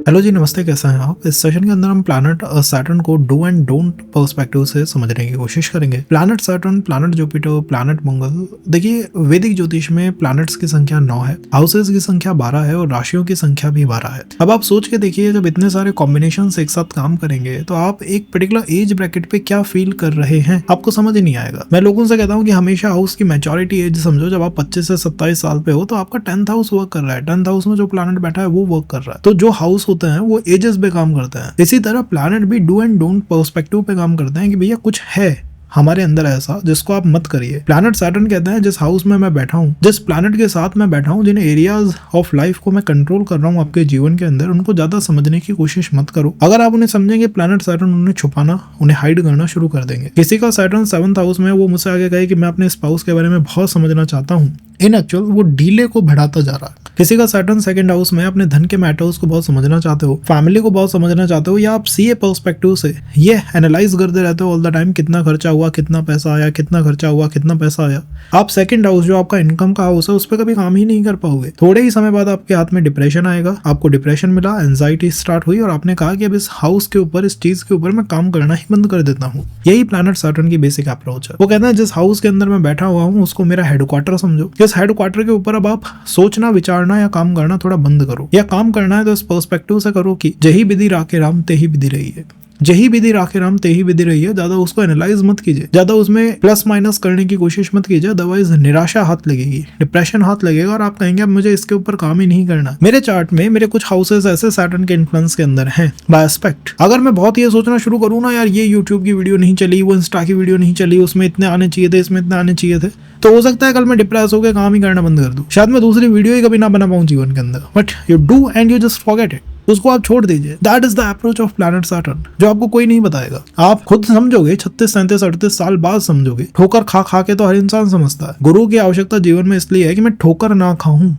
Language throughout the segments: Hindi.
हेलो जी, नमस्ते। कैसे हैं आप? इस सेशन के अंदर हम प्लैनेट सैटर्न को डू एंड डोंट पर्सपेक्टिव से समझने की कोशिश करेंगे। Planet Saturn, planet Jupiter, planet Mangal. देखिए, वैदिक ज्योतिष में प्लैनेट्स की संख्या 9 है, हाउसेज की संख्या 12 है और राशियों की संख्या भी 12 है। अब आप सोच के देखिए, जब इतने सारे कॉम्बिनेशन एक साथ काम करेंगे तो आप एक पर्टिकुलर एज ब्रैकेट पे क्या फील कर रहे हैं आपको समझ ही नहीं आएगा। मैं लोगों से कहता हूँ कि हमेशा हाउस की मैच्योरिटी एज समझो। जब आप 25 से 27 साल पे हो तो आपका 10th हाउस वर्क कर रहा है। 10th हाउस में जो प्लैनेट बैठा है वो वर्क कर रहा है। तो जो हाउस होते हैं वो एजेस पे काम करते हैं। इसी तरह प्लैनेट भी डू एंड डोंट पर्सपेक्टिव पे काम करते हैं कि भैया कुछ है हमारे अंदर ऐसा जिसको आप मत करिए। प्लैनेट सैटर्न कहते हैं जिस हाउस में मैं बैठा हूँ, जिस प्लैनेट के साथ मैं बैठा हूँ, जिन एरियाज ऑफ लाइफ को मैं कंट्रोल कर रहा हूँ आपके जीवन के अंदर, उनको ज्यादा समझने की कोशिश मत करो। अगर आप उन्हें समझेंगे, प्लैनेट सैटर्न उन्हें छुपाना, उन्हें हाइड करना शुरू कर देंगे। किसी का सैटर्न 7th हाउस में, वो मुझसे आगे कहे कि मैं अपने स्पाउस के बारे में बहुत समझना चाहता हूँ, इन एक्चुअल वो डीले को बढ़ाता जा रहा है। किसी का सैटर्न 2nd हाउस में, अपने धन के मैटर्स को बहुत समझना चाहते हो, फैमिली को बहुत समझना चाहते हो, या आप सीए पर्सपेक्टिव से ये एनालाइज करते रहते हो ऑल द टाइम, कितना खर्चा हुआ, कितना पैसा आया, कितना खर्चा हुआ, कितना पैसा आया। आप 2nd हाउस जो आपका इनकम का हाउस है उस पर कभी काम ही नहीं कर पाओगे। थोड़े ही समय बाद आपके हाथ में डिप्रेशन आएगा। आपको डिप्रेशन मिला, एंजाइटी स्टार्ट हुई और आपने कहा कि अब इस हाउस के ऊपर, इस चीज के ऊपर मैं काम करना ही बंद कर देता हूँ। यही प्लैनेट सैटर्न की बेसिक अप्रोच है। वो कहता है जिस हाउस के अंदर मैं बैठा हुआ हूँ उसको मेरा हेडक्वार्टर समझो। इस हेडक्वार्टर के ऊपर अब आप सोचना, विचारना या काम करना थोड़ा बंद करो। या काम करना है तो इस पर्सपेक्टिव से करो कि जही विधि राखे राम तेही विधि रही है। जही विधि राखे राम तेही विधि रही है। ज्यादा उसको एनालाइज मत कीजिए, ज्यादा उसमें प्लस माइनस करने की कोशिश मत कीजिए, अदरवाइज निराशा हाथ लगेगी, डिप्रेशन हाथ लगेगा और आप कहेंगे अब मुझे इसके ऊपर काम ही नहीं करना। मेरे चार्ट में मेरे कुछ हाउसेस ऐसे सैटर्न के इन्फ्लुएंस के अंदर हैं बाय एस्पेक्ट। अगर मैं बहुत ये सोचना शुरू करूँ ना, यार ये यूट्यूब की वीडियो नहीं चली, वो इंस्टा की वीडियो नहीं चली, उसमें इतने आने चाहिए थे, इसमें इतने आने चाहिए थे, तो हो सकता है कल मैं डिप्रेस होकर काम ही करना बंद कर दूं। शायद मैं दूसरी वीडियो ही कभी ना बना पाऊं जीवन के अंदर। But you do and you just forget it. उसको आप छोड़ दीजिए। That is the approach of planet Saturn, जो आपको कोई नहीं बताएगा। आप खुद समझोगे, 36, 37, 38 साल बाद समझोगे। ठोकर खा खा के तो हर इंसान समझता है। गुरु की आवश्यकता जीवन में इसलिए है कि मैं ठोकर ना खाऊं।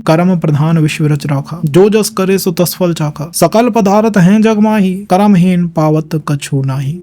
कर्म प्रधान विश्व रच राखा, जो जस करे सो तस फल चाखा। सकल पदार्थ हैं जग माही, कर्महीन पावत कछु नाही।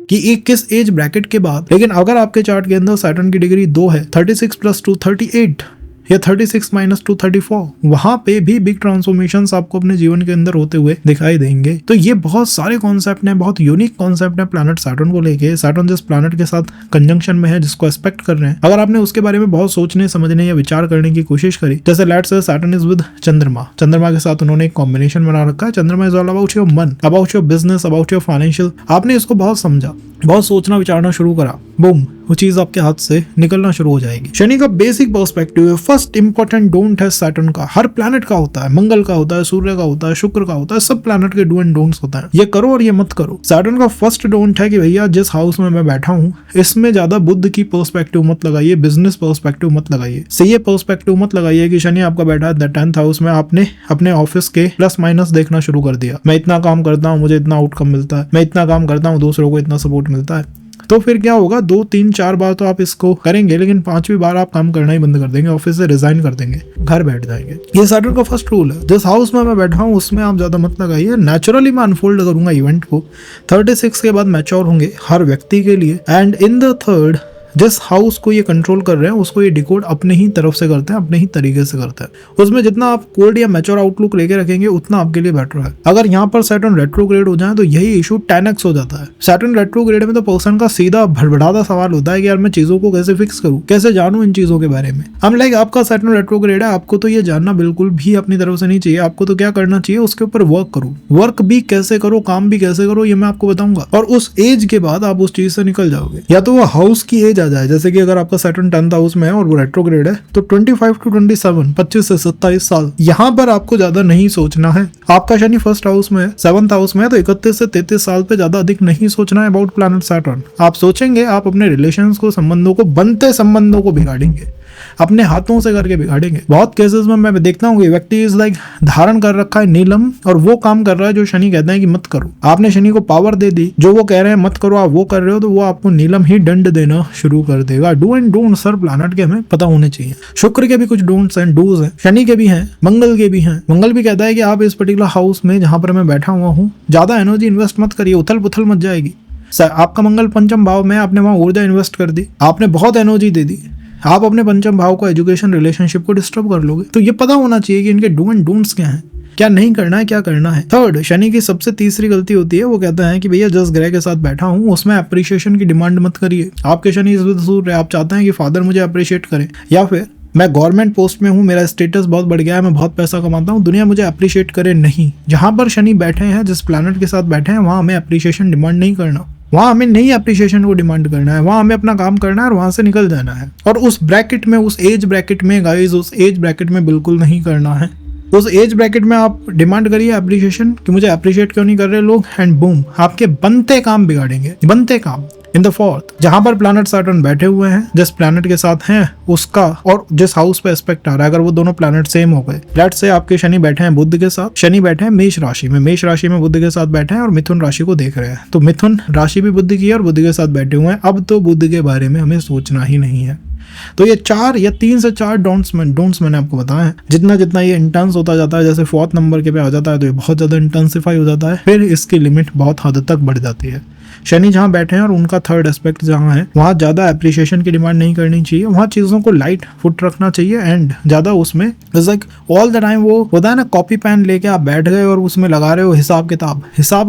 कि एक किस एज ब्रैकेट के बाद, लेकिन अगर आपके चार्ट के अंदर सैटर्न की डिग्री 2 है, 36 + 2 38 या 36 - 2 34, वहां पे भी बिग ट्रांसफॉर्मेशंस आपको अपने जीवन के अंदर होते हुए दिखाई देंगे। तो ये बहुत सारे कॉन्सेप्ट हैं, बहुत यूनिक कॉन्सेप्ट है प्लैनेट सैटर्न को लेके। सैटर्न जिस प्लैनेट के साथ कंजंक्शन में है, जिसको एक्सपेक्ट कर रहे हैं, अगर आपने उसके बारे में बहुत सोचने, समझने या विचार करने की कोशिश करी, जैसे let's say Saturn is with चंद्रमा। चंद्रमा के साथ उन्होंने एक कॉम्बिनेशन बना रखा है। चंद्रमा इज ऑल अबाउट योर मन, about your business, about your financial. आपने इसको बहुत समझा, बहुत सोचना विचारना शुरू करा, बूम, वो चीज आपके हाथ से निकलना शुरू हो जाएगी। शनि का बेसिक पर्सपेक्टिव है, फर्स्ट इंपॉर्टेंट डोंट है सैटर्न का। हर प्लैनेट का होता है, मंगल का होता है, सूर्य का होता है, शुक्र का होता है, सब प्लैनेट के डू एंड डोंट्स होता है। ये करो और ये मत करो। सैटर्न का फर्स्ट डोंट है कि भैया जिस हाउस में मैं बैठा हूँ इसमें ज्यादा बुद्ध की पर्सपेक्टिव मत लगाइए, बिजनेस पर्सपेक्टिव मत लगाइए, सीए पर्सपेक्टिव मत लगाइए कि शनि आपका बैठा है 10th हाउस में, आपने अपने ऑफिस के प्लस माइनस देखना शुरू कर दिया। मैं इतना काम करता हूँ, मुझे इतना आउटकम मिलता है, मैं इतना काम करता हूँ, दूसरों को इतना सपोर्ट मिलता है। तो फिर क्या होगा, 2, 3, 4 बार तो आप इसको करेंगे, लेकिन 5वीं बार आप काम करना ही बंद कर देंगे, ऑफिस से रिजाइन कर देंगे, घर बैठ जाएंगे। ये सैटर्न का फर्स्ट रूल है। जिस हाउस में मैं बैठा हूँ उसमें आप ज्यादा मत लगाइए। नेचुरली मैं अनफोल्ड करूंगा इवेंट को। 36 के बाद मैच्योर होंगे हर व्यक्ति के लिए। एंड इन द थर्ड, जिस हाउस को ये कंट्रोल कर रहे हैं उसको ये डिकोड अपने ही तरफ से करते हैं, अपने ही तरीके से करते हैं। उसमें जितना आप कोल्ड या मैच्योर आउटलुक लेके रखेंगे उतना आपके लिए बेटर है। अगर यहाँ पर सैटर्न रेट्रोग्रेड हो जाए तो यही इशू 10x हो जाता है। सैटर्न रेट्रोग्रेड में तो पर्सन का सीधा भड़बड़ाता सवाल होता है कि यार मैं चीजों को कैसे फिक्स करूँ, कैसे जानूं इन चीजों के बारे में। हम लाइक आपका सैटर्न रेट्रोग्रेड है, आपको तो ये जानना बिल्कुल भी अपनी तरफ से नहीं चाहिए। आपको तो क्या करना चाहिए, उसके ऊपर वर्क करो। वर्क भी कैसे करो, काम भी कैसे करो, ये मैं आपको बताऊंगा। और उस एज के बाद आप उस चीज से निकल जाओगे। या तो वो हाउस की एज आ जाए, जैसे कि अगर आपका सैटर्न 10th हाउस में है और वो रेट्रोग्रेड है तो 25 to 27, 25 से 27 साल, यहाँ पर आपको ज्यादा नहीं सोचना है। आपका शनि 1st हाउस में है, 7th हाउस में है, तो 31 से 33 साल पे ज्यादा अधिक नहीं सोचना है अबाउट प्लैनेट सैटर्न। आप सोचेंगे, आप अपने रिलेशंस को, संबंधों को, बनते संबंधों को बिगाड़ेंगे, अपने हाथों से करके बिगाड़ेंगे। बहुत केसेस में मैं देखता हूँ कि व्यक्ति इज लाइक धारण कर रखा है नीलम और वो काम कर रहा है जो शनि कहते हैं कि मत करो। आपने शनि को पावर दे दी, जो वो कह रहे हैं मत करो आप वो कर रहे हो, तो वो आपको नीलम ही दंड देना शुरू कर देगा। Do and don't sir planet के हमें पता होने चाहिए। शुक्र के भी कुछ डोंट्स एंड डूज हैं, शनि के भी हैं, मंगल के भी हैं। मंगल भी कहता है कि आप इस पर्टिकुलर हाउस में जहां पर मैं बैठा हुआ हूँ ज्यादा एनर्जी इन्वेस्ट मत करिए, उथल पुथल मत जाएगी। आपका मंगल 5म भाव में, आपने वहां ऊर्जा इन्वेस्ट कर दी, आपने बहुत एनर्जी दे दी, आप अपने पंचम भाव को, एजुकेशन, रिलेशनशिप को डिस्टर्ब कर लोगे। तो ये पता होना चाहिए कि इनके डू एंड डोंट्स क्या हैं, क्या नहीं करना है, क्या करना है। थर्ड, शनि की सबसे तीसरी गलती होती है, वो कहता है कि भैया जिस ग्रह के साथ बैठा हूँ उसमें अप्रिशिएशन की डिमांड मत करिए। आपके शनि इस सूर्य है, आप चाहते हैं कि फादर मुझे अप्रिशिएट करें, या फिर मैं गवर्नमेंट पोस्ट में हूँ, मेरा स्टेटस बहुत बढ़ गया है, मैं बहुत पैसा कमाता हूँ, दुनिया मुझे अप्रिशिएट करे। नहीं, जहां पर शनि बैठे हैं, जिस प्लैनेट के साथ बैठे हैं, वहां हमें अप्रिशिएशन डिमांड नहीं करना, वहां हमें नहीं अप्रिशिएशन को डिमांड करना है, वहां हमें अपना काम करना है और वहां से निकल जाना है। और उस ब्रैकेट में, उस एज ब्रैकेट में गाइस, उस एज ब्रैकेट में बिल्कुल नहीं करना है। उस एज ब्रैकेट में आप डिमांड करिए अप्रिशिएशन कि मुझे अप्रिशिएट क्यों नहीं कर रहे लोग, एंड बूम, आपके बनते काम बिगाड़ेंगे, बनते काम। इन द फोर्थ, जहां पर प्लैनेट सैटर्न बैठे हुए हैं, जिस प्लैनेट के साथ हैं उसका और जिस हाउस पे एस्पेक्ट आ रहा है, अगर वो दोनों प्लैनेट सेम हो गए, लेट्स से आपके शनि बैठे हैं बुध के साथ, शनि बैठे हैं मेष राशि में, मेष राशि में बुध के साथ बैठे हैं और मिथुन राशि को देख रहे हैं, तो मिथुन राशि भी बुध की है और बुध के साथ बैठे हुए हैं। अब तो बुध के बारे में हमें सोचना ही नहीं है। तो ये 4 या 3 से 4 डोंट्स मैंने आपको बताया है। जितना जितना ये इंटेंस होता जाता है, जैसे 4th नंबर के पे आ जाता है तो ये बहुत ज्यादा इंटेंसिफाई हो जाता है, फिर इसकी लिमिट बहुत हद तक बढ़ जाती है। शनि जहाँ बैठे हैं और उनका थर्ड एस्पेक्ट जहाँ है, वहाँ ज्यादा एप्रिशिएशन की डिमांड नहीं करनी चाहिए, वहाँ चीजों को लाइट फुट रखना चाहिए। एंड ज्यादा उसमें लाइक ऑल द टाइम वो होता है ना, कॉपी पेन लेके आप बैठ गए और उसमें लगा रहे हो हिसाब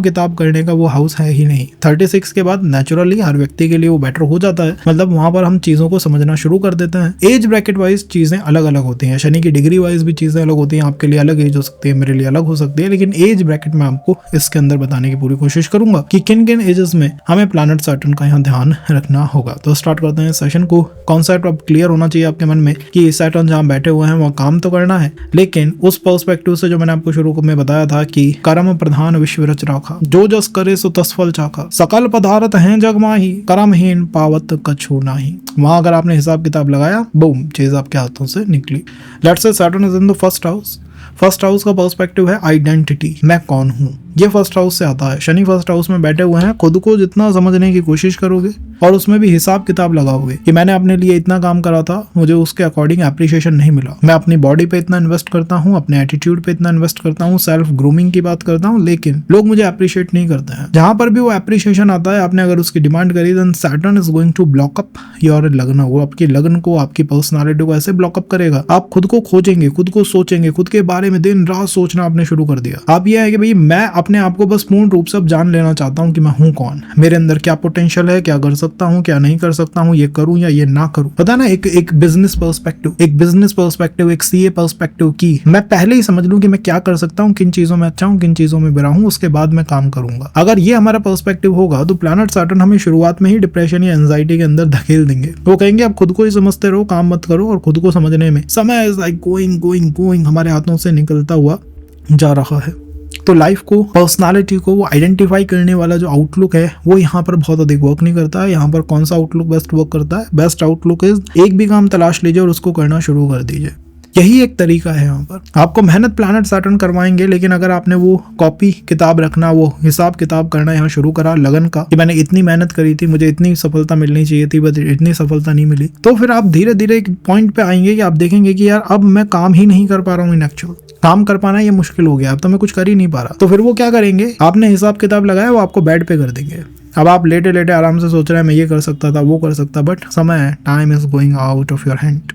किताब करने का वो हाउस है ही नहीं। 36 के बाद नेचुरली हर व्यक्ति के लिए वो बेटर हो जाता है, मतलब वहां पर हम चीजों को समझना शुरू कर देते हैं। एज ब्रैकेट वाइज चीजें अलग अलग होती हैं, शनि की डिग्री वाइज भी चीजें अलग होती हैं, आपके लिए अलग एज हो सकती है, मेरे लिए अलग हो सकती है, लेकिन एज ब्रैकेट में आपको इसके अंदर बताने की पूरी कोशिश करूंगा कि किन किन एजेस में हमें प्लैनेट सैटर्न का यहाँ ध्यान रखना होगा। तो स्टार्ट करते हैं सेशन को। कॉन्सेप्ट अब क्लियर होना चाहिए आपके मन में कि सैटर्न जहाँ बैठे हुए हैं वहाँ काम तो करना है, लेकिन उस पर्सपेक्टिव से जो मैंने आपको शुरू में बताया था कि कर्म प्रधान विश्व रच राखा, जो जस करे सो तस फल चाखा, सकल पदार्थ हैं जग माही, कर्महीन पावत कछु नाही। वहां अगर आपने हिसाब किताब लगाया, बूम, चीज आपके हाथों से निकली। Let's say Saturn is in the first house. First house का पर्सपेक्टिव है आइडेंटिटी, मैं कौन हूँ, ये फर्स्ट हाउस से आता है। शनि फर्स्ट हाउस में बैठे हुए हैं, खुद को जितना समझने की कोशिश करोगे और उसमें भी हिसाब किताब लगाओगे कि मैंने अपने लिए इतना काम करा था, मुझे उसके अकॉर्डिंग एप्रिशिएशन नहीं मिला, मैं अपनी बॉडी पे इतना इन्वेस्ट करता हूँ, अपने एटीट्यूड पे इतना इन्वेस्ट करता हूँ, सेल्फ ग्रूमिंग की बात करता हूँ, लेकिन लोग मुझे अप्रिशिएट नहीं करते हैं। जहां पर भी वो एप्रिशिएशन आता है, आपने अगर उसकी डिमांड करी, then Saturn is going to block up your लगन। वो आपकी लगन को, आपकी पर्सनालिटी को ऐसे ब्लॉकअप करेगा, आप खुद को खोजेंगे, खुद को सोचेंगे, खुद के बारे में दिन रात सोचना आपने शुरू कर दिया। आप ये है कि भाई मैं अपने आप को बस पूर्ण रूप से अब जान लेना चाहता हूँ कि मैं हूँ कौन, मेरे अंदर क्या पोटेंशियल है, क्या कर सकता हूँ, क्या नहीं कर सकता हूँ, ये करूँ या ये ना करूँ। पता ना, एक बिजनेस पर्सपेक्टिव, एक सीए पर्सपेक्टिव की मैं पहले ही समझ लूँ कि मैं क्या कर सकता हूँ, किन चीजों में अच्छा हूँ, किन चीजों में बुरा हूँ, उसके बाद मैं काम करूंगा। अगर ये हमारा पर्सपेक्टिव होगा तो प्लैनेट सैटर्न हमें शुरुआत में ही डिप्रेशन या एंजाइटी के अंदर धकेल देंगे। वो कहेंगे आप खुद को ही समझते रहो, काम मत करो, और खुद को समझने में समय इज लाइक गोइंग हमारे हाथों से निकलता हुआ जा रहा है। तो लाइफ को, पर्सनालिटी को वो आइडेंटिफाई करने वाला जो आउटलुक है वो यहाँ पर बहुत अधिक वर्क नहीं करता है। यहाँ पर कौन सा आउटलुक बेस्ट वर्क करता है? बेस्ट आउटलुक इज एक भी काम तलाश लीजिए और उसको करना शुरू कर दीजिए। यही एक तरीका है। यहाँ पर आपको मेहनत प्लैनेट सैटर्न करवाएंगे, लेकिन अगर आपने वो कॉपी किताब रखना, वो हिसाब किताब करना यहाँ शुरू करा लगन का कि मैंने इतनी मेहनत करी थी, मुझे इतनी सफलता मिलनी चाहिए थी, बट इतनी सफलता नहीं मिली, तो फिर आप धीरे धीरे एक पॉइंट पे आएंगे कि आप देखेंगे कि यार अब मैं काम ही नहीं कर पा रहा हूँ। इन एक्चुअल काम कर पाना ये मुश्किल हो गया, अब तो मैं कुछ कर ही नहीं पा रहा। तो फिर वो क्या करेंगे, आपने हिसाब किताब लगाया, वो आपको बेड पे कर देंगे। अब आप लेटे लेटे आराम से सोच रहे हैं मैं ये कर सकता था, वो कर सकता, बट समय है, time is going out of your hand.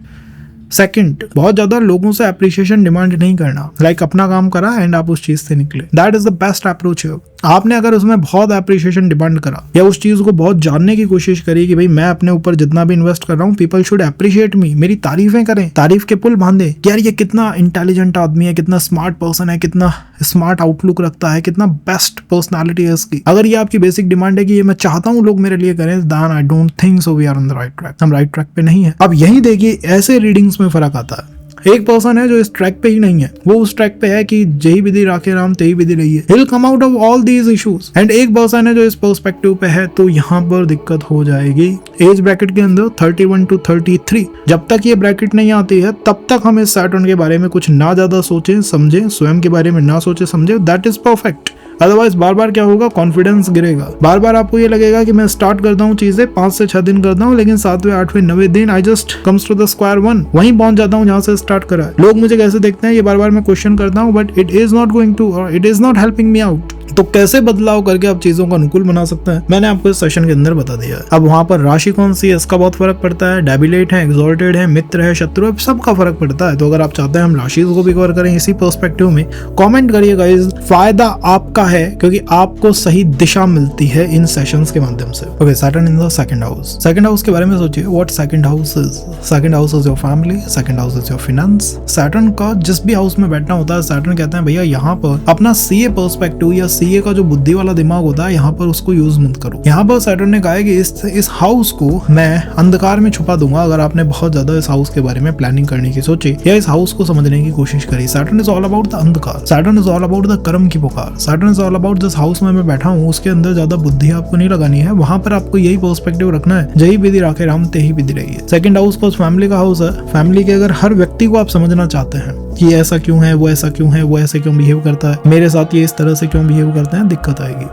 Second, बहुत ज्यादा लोगों से एप्रिशिएशन डिमांड नहीं करना। लाइक अपना काम करा एंड आप उस चीज से निकले, that is the best approach है। आपने अगर उसमें बहुत एप्रिशिएशन डिमांड करा या उस चीज को बहुत जानने की कोशिश करी कि भाई मैं अपने ऊपर जितना भी इन्वेस्ट कर रहा हूँ, पीपल शुड एप्रिशिएट मी, मेरी तारीफें करें, तारीफ के पुल बांधे, यार ये कितना इंटेलिजेंट आदमी है, कितना स्मार्ट पर्सन है, कितना स्मार्ट आउटलुक रखता है, कितना बेस्ट पर्सनालिटी है इसकी। अगर ये आपकी बेसिक डिमांड है कि ये मैं चाहता हूँ लोग मेरे लिए करें, then I don't think so we are on the right track. हम राइट ट्रैक पे नहीं है। अब यही देखिए, ऐसे रीडिंग्स में फर्क आता है। एक पर्सन है जो इस ट्रैक पे ही नहीं है, वो उस ट्रैक पे है कि जही विधि राखे राम तही विधि रही है, he'll come out of all these issues। And एक पर्सन है जो इस पर्सपेक्टिव पे है, तो यहाँ पर दिक्कत हो जाएगी। एज ब्रैकेट के अंदर 31 to 33, जब तक ये ब्रैकेट नहीं आती है तब तक हम इस सैटर्न के बारे में कुछ ना ज्यादा सोचे समझे, स्वयं के बारे में ना सोचे समझे, दैट इज परफेक्ट। अदरवाइज बार बार क्या होगा, कॉन्फिडेंस गिरेगा। बार बार आपको ये लगेगा कि मैं स्टार्ट करता हूँ चीजें 5 से 6 दिन करता हूँ, लेकिन 7वें 8वें 9वें दिन I just comes to the square one, वहीं पहुंच जाता हूँ जहां से स्टार्ट करा है। लोग मुझे कैसे देखते हैं ये बार बार मैं क्वेश्चन करता हूँ, but it is not going to, it is not helping me out. तो कैसे बदलाव करके आप चीजों को अनुकूल बना सकते हैं, मैंने आपको इस सेशन के अंदर बता दिया है। अब वहां पर राशि कौन सी है इसका बहुत फर्क पड़ता है, डेबिलेट है, एक्सॉल्टेड है, मित्र है, शत्रु है, सबका फर्क पड़ता है। तो अगर आप चाहते हैं हम राशि को भी कवर करें इसी पर्सपेक्टिव में, कमेंट करिए गाइस, फायदा आपका है क्योंकि आपको सही दिशा मिलती है इन सेशंस के माध्यम से। Okay, Saturn in the second house. Second house के बारे में सोचिए, what second house is. Second house is your family, second house is your finance. Saturn का जिस भी हाउस में बैठना होता है, सैटर्न कहते हैं भैया यहाँ पर अपना सीए पर्सपेक्टिव या सीए का जो बुद्धि वाला दिमाग होता है यहाँ पर उसको यूज मत करो। यहाँ पर सैटर्न ने कहा है कि इस हाउस को मैं अंधकार में छुपा दूंगा अगर आपने बहुत ज्यादा इस हाउस के बारे में प्लानिंग करने की सोची या इस हाउस को समझने की कोशिश करी। Saturn is all about the अंधकार, Saturn is all about the कर्म की पुकार, सैटर्न इज ऑल अबाउट जिस हाउस में मैं बैठा हूँ उसके अंदर ज्यादा बुद्धि आपको नहीं लगानी है, वहां पर आपको यही पर्सपेक्टिव रखना है, जही विधि राखे राम तेही विधि रही है। सेकंड हाउस को फैमिली का हाउस है। फैमिली के अगर हर व्यक्ति को आप समझना चाहते हैं कि ऐसा क्यों है, वो ऐसा क्यों है, वो ऐसे क्यों बिहेव करता है, मेरे साथ ये इस तरह से क्यों बिहेव करते हैं, दिक्कत आएगी।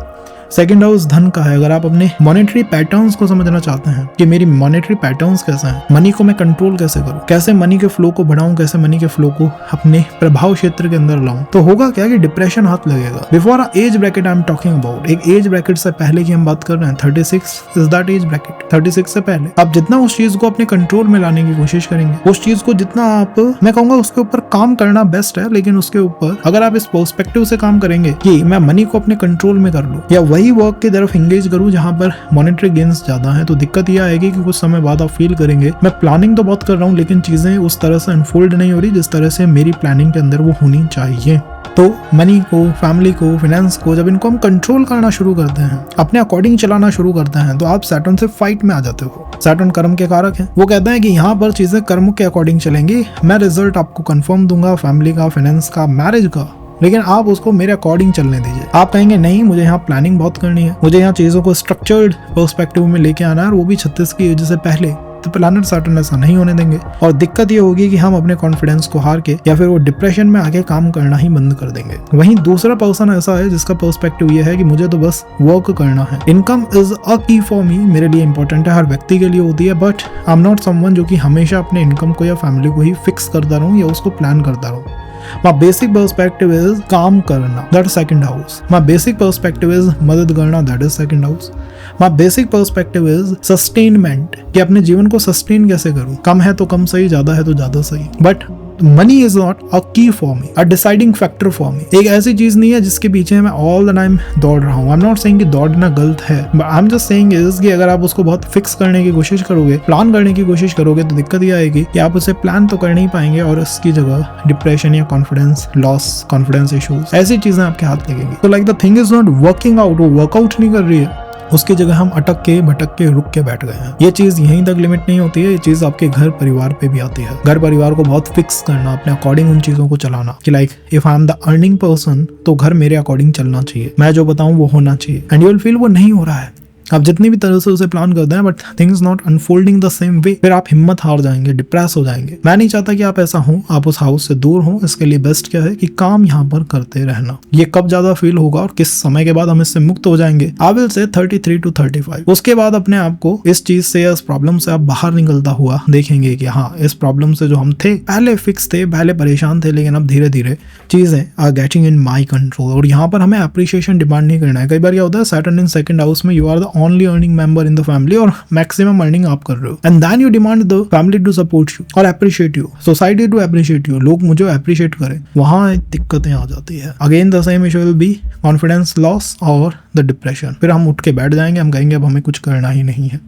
सेकंड हाउस धन का है। अगर आप अपने मॉनेटरी पैटर्न्स को समझना चाहते हैं कि मेरी मॉनेटरी पैटर्न्स कैसे हैं, मनी को मैं कंट्रोल कैसे करूं, कैसे मनी के फ्लो को बढ़ाऊं, कैसे मनी के फ्लो को अपने प्रभाव क्षेत्र के अंदर लाऊं, तो होगा क्या कि डिप्रेशन हाथ लगेगा। Before age bracket I am talking about, एक एज ब्रैकेट से पहले की हम बात कर रहे हैं, 36 इज दैट एज ब्रैकेट। 36 से पहले आप जितना उस चीज को अपने कंट्रोल में लाने की कोशिश करेंगे, उस चीज को जितना आप, मैं कहूंगा उसके ऊपर काम करना बेस्ट है, लेकिन उसके ऊपर अगर आप इस पर्सपेक्टिव से काम करेंगे कि मैं मनी को अपने कंट्रोल में कर लूं या वही वर्क की तरफ इंगेज करूं जहां पर मॉनेटरी गेन्स ज्यादा हैं, तो दिक्कत यह आएगी कि कुछ समय बाद आप फील करेंगे मैं प्लानिंग तो बहुत कर रहा हूं लेकिन चीजें उस तरह से अनफोल्ड नहीं हो रही जिस तरह से मेरी प्लानिंग के अंदर वो होनी चाहिए। तो मनी को, फैमिली को, फाइनेंस को जब इनको हम कंट्रोल करना शुरू करते हैं, अपने अकॉर्डिंग चलाना शुरू करते हैं, तो आप सैटर्न से फाइट में आ जाते हो। सैटर्न कर्म के कारक है, वो कहते हैं कि यहाँ पर चीजें कर्म के अकॉर्डिंग चलेंगी, मैं रिजल्ट आपको कंफर्म दूंगा फैमिली का, फाइनेंस का, मैरिज का, लेकिन आप उसको मेरे अकॉर्डिंग चलने दीजिए। आप कहेंगे नहीं मुझे यहाँ प्लानिंग बहुत करनी है, मुझे यहाँ चीजों को स्ट्रक्चर्ड पर्सपेक्टिव में लेके आना है और वो भी 36 की एज से पहले, तो प्लैनेट सैटर्न ऐसा नहीं होने देंगे। और दिक्कत ये होगी कि हम अपने कॉन्फिडेंस को हार के या फिर वो डिप्रेशन में आके काम करना ही बंद कर देंगे। वहीं दूसरा पर्सन ऐसा है जिसका पर्सपेक्टिव ये है कि मुझे तो बस वर्क करना है। Income is a key for मी, मेरे लिए इंपॉर्टेंट है, हर व्यक्ति के लिए होती है, but I am not someone जो कि हमेशा अपने इनकम को या फैमिली को ही फिक्स करता रहूं या उसको प्लान करता रहूं। My basic perspective is काम करना, that is second house. My basic perspective is मदद करना, that is second house. My basic perspective is sustainment, कि अपने जीवन को सस्टेन कैसे करूं, कम है तो कम सही, ज्यादा है तो ज्यादा सही, but money is not a key for me, a deciding factor for me. एक ऐसी चीज नहीं है जिसके पीछे मैं ऑल द टाइम दौड़ रहा हूँ। आई एम नॉट सेइंग कि दौड़ना गलत है, but I am just saying is कि अगर आप उसको बहुत फिक्स करने की कोशिश करोगे, प्लान करने की कोशिश करोगे, तो दिक्कत ये आएगी कि आप उसे प्लान तो कर नहीं पाएंगे और उसकी जगह डिप्रेशन या कॉन्फिडेंस लॉस, कॉन्फिडेंस इश्यूज, ऐसी चीजें आपके हाथ लगेंगी। तो like the thing is not working out, वो वर्कआउट नहीं कर रही है, उसकी जगह हम अटक के, भटक के, रुक के बैठ गए हैं। ये चीज यहीं तक लिमिट नहीं होती है, ये चीज आपके घर परिवार पे भी आती है। घर परिवार को बहुत फिक्स करना, अपने अकॉर्डिंग उन चीजों को चलाना कि like if I am the earning person, तो घर मेरे अकॉर्डिंग चलना चाहिए, मैं जो बताऊं वो होना चाहिए, एंड यू विल फील वो नहीं हो रहा है। आप जितनी भी तरह से उसे प्लान करते हैं but things not unfolding the same way, फिर आप हिम्मत हार जाएंगे, डिप्रेस हो जाएंगे। मैं नहीं चाहता कि आप ऐसा हो, आप उस हाउस से दूर हो। इसके लिए बेस्ट क्या है कि काम यहाँ पर करते रहना। ये कब ज्यादा फील होगा और किस समय के बाद हम इससे मुक्त हो जाएंगे, आई विल से 33 to 35। उसके बाद अपने आप को इस चीज से, इस प्रॉब्लम से आप बाहर निकलता हुआ देखेंगे कि हाँ, इस प्रॉब्लम से जो हम थे, पहले फिक्स थे, पहले परेशान थे, लेकिन अब धीरे धीरे चीजें are getting in my control. और यहाँ पर हमें अप्रिशिएशन डिमांड नहीं करना है। कई बार क्या होता है, सैटर्न इन सेकंड हाउस में you are the only earning member in the family और मैक्सिमम अर्निंग आप कर रहे हो, and then you demand the family to support you और appreciate you, society to appreciate you, लोग मुझे अप्रिशिएट करें। वहां दिक्कतें आ जाती है। Again the same issue will be confidence loss और द डिप्रेशन। फिर हम उठ के बैठ जाएंगे, हम कहेंगे अब हमें कुछ करना ही नहीं है।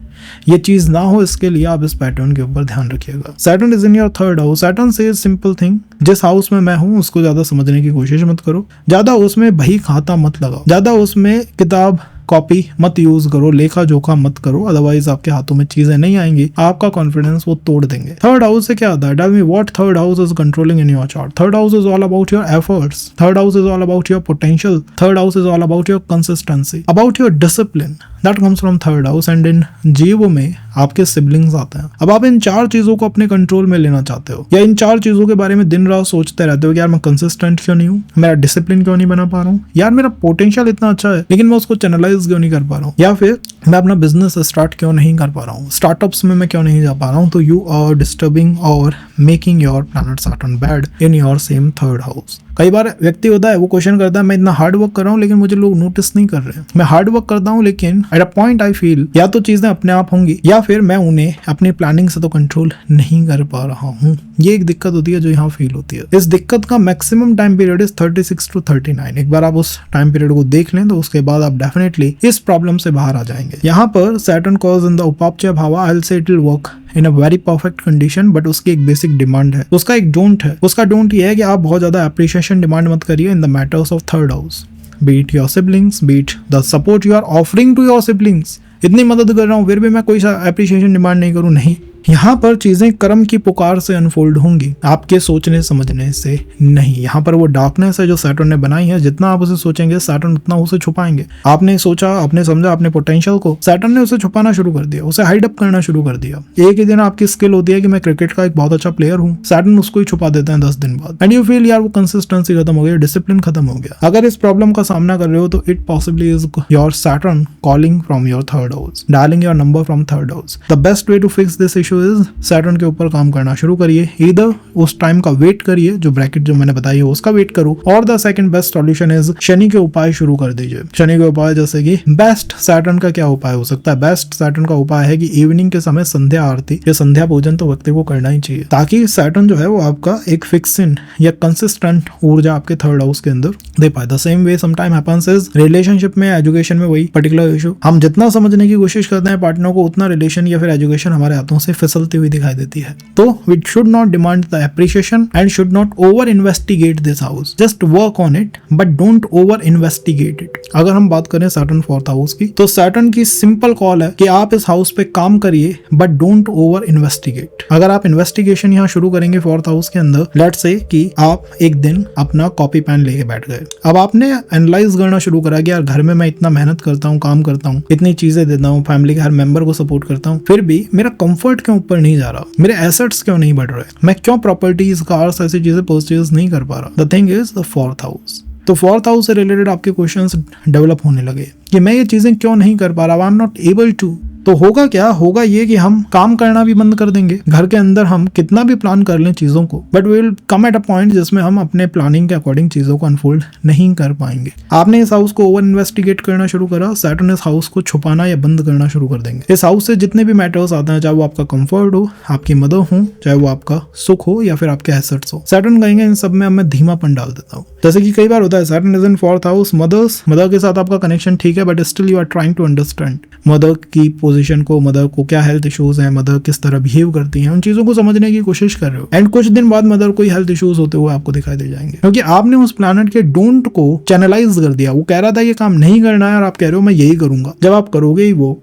ये चीज ना हो, इसके लिए आप इस पैटर्न के ऊपर ध्यान रखिएगा। Saturn is in your third house. Saturn से सिंपल थिंग, जिस हाउस में मैं हूं उसको ज्यादा समझने की कोशिश मत करो, ज्यादा उसमें बही खाता मत लगाओ, ज्यादा उसमें किताब कॉपी मत यूज करो, लेखा जोखा मत करो, अदरवाइज आपके हाथों में चीजें नहीं आएंगी, आपका कॉन्फिडेंस वो तोड़ देंगे। थर्ड हाउस से क्या आता है? Tell me what third house is controlling in your chart. Third house is all about your efforts, third house is all about your potential, third house is all about your consistency, about your discipline, that comes from third house. And in जीव में आपके सिबलिंग्स आते हैं। अब आप इन चार चीजों को अपने कंट्रोल में लेना चाहते हो, या इन चार चीजों के बारे में दिन रात सोचते रहते हो कि यार मैं कंसिस्टेंट क्यों नहीं हूँ, मेरा डिसिप्लिन क्यों नहीं बना पा रहा हूँ, यार मेरा पोटेंशियल इतना अच्छा है लेकिन मैं उसको चैनलाइज क्यों नहीं कर पा रहा हूँ, या फिर मैं अपना बिजनेस स्टार्ट क्यों नहीं कर पा रहा हूँ, स्टार्टअप्स में मैं क्यों नहीं जा पा रहा हूँ। तो यू आर डिस्टर्बिंग और making your planet Saturn bad in your same third house. कई बार व्यक्ति होता है वो क्वेश्चन करता है मैं इतना हार्ड वर्क कर रहा हूँ लेकिन मुझे लोग नोटिस नहीं कर रहे हैं। मैं हार्ड वर्क करता हूँ लेकिन eight a point I feel या तो चीजें अपने आप होंगी या फिर मैं उन्हें अपनी प्लानिंग से तो कंट्रोल नहीं कर पा रहा हूँ। ये एक दिक्कत होती है जो यहाँ फील होती है। इस दिक्कत का maximum time period is 36 to 39। एक बार आप उस टाइम पीरियड को देख लें तो उसके बाद आप डेफिनेटली इस प्रॉब्लम से बाहर आ जाएंगे। यहाँ पर सैटर्न कॉज इन द उपापचय भावा, I will say it will work in a very perfect condition, but उसकी एक बेसिक डिमांड है, उसका एक डोंट है। उसका डोंट ये है कि आप बहुत ज्यादा एप्रिसिएशन डिमांड मत करिए in the matters of third house, be it your siblings, be it the support you are offering to your siblings. इतनी मदद कर रहा हूँ फिर भी मैं कोई एप्रिसिएशन डिमांड नहीं करूँ, नहीं। यहाँ पर चीजें कर्म की पुकार से अनफोल्ड होंगी, आपके सोचने समझने से नहीं। यहाँ पर वो डार्कनेस है जो सैटर्न ने बनाई है, जितना आप उसे सोचेंगे सैटर्न उतना उसे छुपाएंगे। आपने सोचा, आपने समझा अपने पोटेंशियल को, सैटर्न ने उसे छुपाना शुरू कर दिया, उसे हाइड अप करना शुरू कर दिया। एक ही दिन आपकी स्किल होती है कि मैं क्रिकेट का एक बहुत अच्छा प्लेयर हूँ, सैटर्न उसको ही छुपा देता है 10 दिन बाद, एंड यू फील यार वो कंसिस्टेंसी खत्म हो गई, डिसिप्लिन खत्म हो गया। अगर इस प्रॉब्लम का सामना कर रहे हो तो it possibly is your Saturn calling from your third house, dialling your number from third house. The best way to fix this issue is Saturn के ऊपर काम करना शुरू करिए। इधर उस टाइम का वेट करिए, जो ब्रैकेट जो मैंने बताई है उसका वेट करो, और the second best solution is Shani के उपाय शुरू कर दीजिए। शनि के उपाय जैसे कि बेस्ट सैटर्न का क्या उपाय हो सकता है? बेस्ट सैटर्न का उपाय है कि इवनिंग के समय संध्या आरती या संध्या पूजन तो व्यक्ति को करना ही चाहिए, ताकि सैटर्न जो है वो आपका एक फिक्सिंग या कंसिस्टेंट ऊर्जा आपके थर्ड हाउस के अंदर दे पाए। The same way sometime happens is relationship में, एजुकेशन में वही पर्टिकुलर इशू। हम जितना समझने की कोशिश करते हैं पार्टनर को, उतना रिलेशन या फिर एजुकेशन हमारे हाथों से फिसलती हुई दिखाई देती है। तो we should not demand the appreciation and should not over investigate this house, just work on it but don't over investigate it। अगर हम बात करें सैटर्न फोर्थ हाउस की, तो सैटर्न की सिंपल कॉल है कि आप इस हाउस पे काम करिए बट डोंट ओवर इन्वेस्टिगेट। अगर आप इन्वेस्टिगेशन यहाँ शुरू करेंगे फोर्थ हाउस के अंदर, लेट्स से कि आप एक दिन अपना कॉपी पेन लेके बैठ गए, अब आपने एनालाइज करना शुरू करा कि यार घर में मैं इतना मेहनत करता हूँ, काम करता हूँ, इतनी चीजें देता हूँ, फैमिली के हर मेंबर को सपोर्ट करता हूँ, फिर भी मेरा कंफर्ट क्यों ऊपर नहीं जा रहा, मेरे एसेट्स क्यों नहीं बढ़ रहे, मैं क्यों प्रॉपर्टीज, कार्स, ऐसी चीजें परचेज नहीं कर पा रहा। The thing is the fourth house. तो फोर्थ हाउस से रिलेटेड आपके क्वेश्चंस डेवलप होने लगे कि मैं ये चीजें क्यों नहीं कर पा रहा, I am not able to. तो होगा क्या, होगा ये कि हम काम करना भी बंद कर देंगे। घर के अंदर हम कितना भी प्लान कर लें चीजों को, but we will come at a point जिसमें हम अपने प्लानिंग के अकॉर्डिंग चीजों को अनफोल्ड नहीं कर पाएंगे। आपने इस हाउस को ओवर इन्वेस्टिगेट करना शुरू करा, सैटर्न इस हाउस को छुपाना या बंद करना शुरू कर देंगे। इस हाउस से जितने भी मैटर्स आते हैं, चाहे वो आपका कंफर्ट हो, आपकी मदद हो, चाहे वो आपका सुख हो या फिर आपके एसेट्स हो, सैटर्न कहेंगे इन सब में मैं धीमापन डाल देता हूँ। जैसे कि कई बार होता है Saturn is in fourth house, mother के साथ आपका कनेक्शन ठीक है, but still you are trying to understand mother की पोजीशन को, मदर को क्या हेल्थ इश्यूज हैं, मदर किस तरह बिहेव करती हैं, उन चीजों को समझने की कोशिश कर रहे हो, एंड कुछ दिन बाद मदर कोई हेल्थ इश्यूज होते हुए आपको दिखाई दे जाएंगे, क्योंकि आपने उस प्लैनेट के डोंट को चैनलाइज कर दिया। वो कह रहा था ये काम नहीं करना है और आप कह रहे हो मैं यही करूंगा। जब आप करोगे ही वो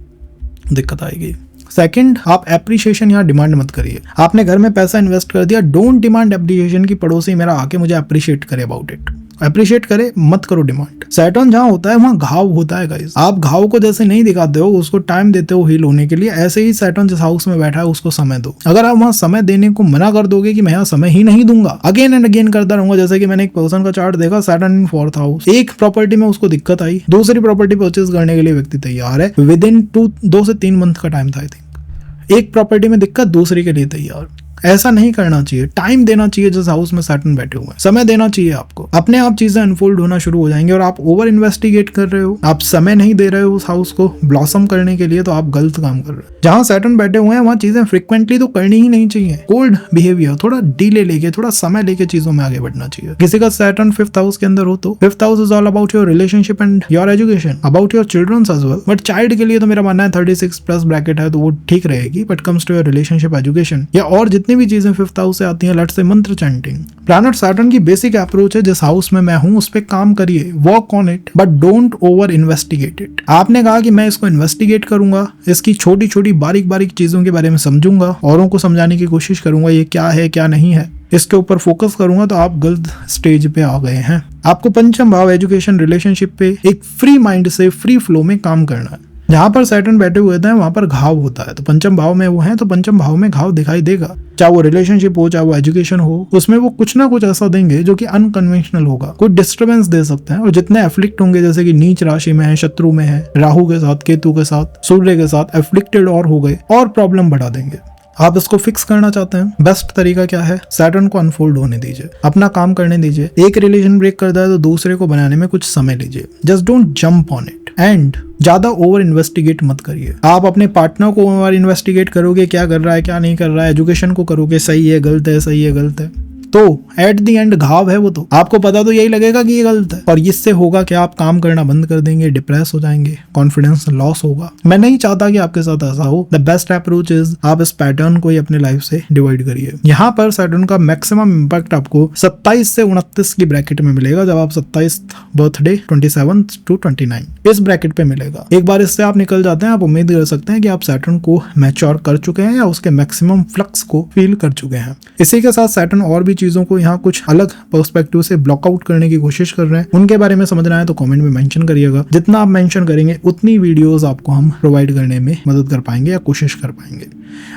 दिक्कत आएगी। सेकंड, आप एप्रिशिएशन यहाँ डिमांड मत करिए। आपने घर में पैसा इन्वेस्ट कर दिया, डोंट डिमांड एप्रिशिएशन की पड़ोसी मेरा आके मुझे अप्रिशिएट करे अबाउट इट। अप्रिशिएट करे, मत करो डिमांड। सैटर्न जहाँ होता है वहाँ घाव होता है गाइस। आप घाव को जैसे नहीं दिखाते हो, उसको टाइम देते हो हील होने के लिए, ऐसे ही सैटर्न जिस हाउस में बैठा है उसको समय दो। अगर आप वहाँ समय देने को मना कर दोगे कि मैं यहाँ समय ही नहीं दूंगा, अगेन एंड अगेन करता रहूंगा, जैसे कि मैंने एक पर्सन का चार्ट देखा, सैटर्न इन फोर्थ हाउस, एक प्रॉपर्टी में उसको दिक्कत आई, दूसरी प्रॉपर्टी परचेज करने के लिए व्यक्ति तैयार है, विद इन 2 से 3 मंथ का टाइम था आई थिंक। एक प्रॉपर्टी में दिक्कत, दूसरी के लिए तैयार। ऐसा नहीं करना चाहिए, टाइम देना चाहिए। जिस हाउस में सैटर्न बैठे हुए हैं समय देना चाहिए आपको, अपने आप चीजें अनफोल्ड होना शुरू हो जाएंगे। और आप ओवर इन्वेस्टिगेट कर रहे हो, आप समय नहीं दे रहे हो उस हाउस को ब्लॉसम करने के लिए, तो आप गलत काम कर रहे हो। जहां सैटर्न बैठे हुए हैं वहां चीजें फ्रिक्वेंटली तो करनी ही नहीं चाहिए। कोल्ड बिहेवियर, थोड़ा डीले लेके, थोड़ा समय लेके चीजों में आगे बढ़ना चाहिए। किसी का सैटर्न 5th हाउस के अंदर हो तो 5th house is all about your relationship and your education, about your children as well. But child के लिए तो मेरा मानना है 36+ ब्रैकेट है तो वो ठीक रहेगी, but comes to your relationship, education या और जितनी भी चीजें 5th हाउस से आती हैं, लेट्स से मंत्र चैंटिंग, प्लैनेट सैटर्न की बेसिक अप्रोच है जिस हाउस में मैं हूं उस पे काम करिए, work on it but don't over investigate it. आपने कहा कि मैं इसको इन्वेस्टिगेट करूंगा, इसकी छोटी छोटी बारीक बारीक चीजों के बारे में समझूंगा, औरों को समझाने की कोशिश करूंगा ये क्या है क्या नहीं है, इसके ऊपर फोकस करूंगा, तो आप गलत स्टेज पे आ गए हैं। आपको पंचम भाव एजुकेशन रिलेशनशिप पे एक फ्री माइंड से फ्री फ्लो में काम करना है। जहां पर सैटर्न बैठे हुए थे वहां पर घाव होता है, तो पंचम भाव में वो है तो पंचम भाव में घाव दिखाई देगा। चाहे वो रिलेशनशिप हो, चाहे वो एजुकेशन हो, उसमें वो कुछ ना कुछ ऐसा देंगे जो कि अनकन्वेंशनल होगा, कुछ डिस्टर्बेंस दे सकते हैं। और जितने एफ्लिक्ट होंगे, जैसे कि नीच राशि में है, शत्रु में है, राहु के साथ, केतु के साथ, सूर्य के साथ एफ्लिक्टेड और हो गए और प्रॉब्लम बढ़ा देंगे। आप इसको फिक्स करना चाहते हैं, बेस्ट तरीका क्या है, सैटर्न को अनफोल्ड होने दीजिए, अपना काम करने दीजिए। एक रिलेशन ब्रेक करता है तो दूसरे को बनाने में कुछ समय लीजिए। Just don't jump on it and ज्यादा ओवर इन्वेस्टिगेट मत करिए। आप अपने पार्टनर को ओवर इन्वेस्टिगेट करोगे, क्या कर रहा है क्या नहीं कर रहा है, एजुकेशन को करोगे, सही है गलत है, सही है गलत है, तो एट द एंड घाव है वो, तो आपको पता तो यही लगेगा कि ये गलत है। और इससे होगा कि आप काम करना बंद कर देंगे, डिप्रेस हो जाएंगे, कॉन्फिडेंस लॉस होगा। मैं नहीं चाहता कि आपके साथ ऐसा हो। द बेस्ट अप्रोच इज आप इस पैटर्न को ही अपने लाइफ से डिवाइड करिए। यहाँ पर सैटर्न का मैक्सिमम इम्पैक्ट आपको 27 से 29 की ब्रैकेट में मिलेगा, जब आप 27 बर्थडे 27 to 29 इस ब्रैकेट पे मिलेगा। एक बार इससे आप निकल जाते हैं, आप उम्मीद कर सकते हैं कि आप सैटर्न को मैच्योर कर चुके हैं या उसके मैक्सिमम फ्लक्स को फील कर चुके हैं। इसी के साथ सैटर्न और भी चीजों को यहाँ कुछ अलग पर्सपेक्टिव से ब्लॉकआउट करने की कोशिश कर रहे हैं, उनके बारे में समझना है तो कमेंट में मेंशन करिएगा। जितना आप मेंशन करेंगे उतनी वीडियोस आपको हम प्रोवाइड करने में मदद कर पाएंगे या कोशिश कर पाएंगे।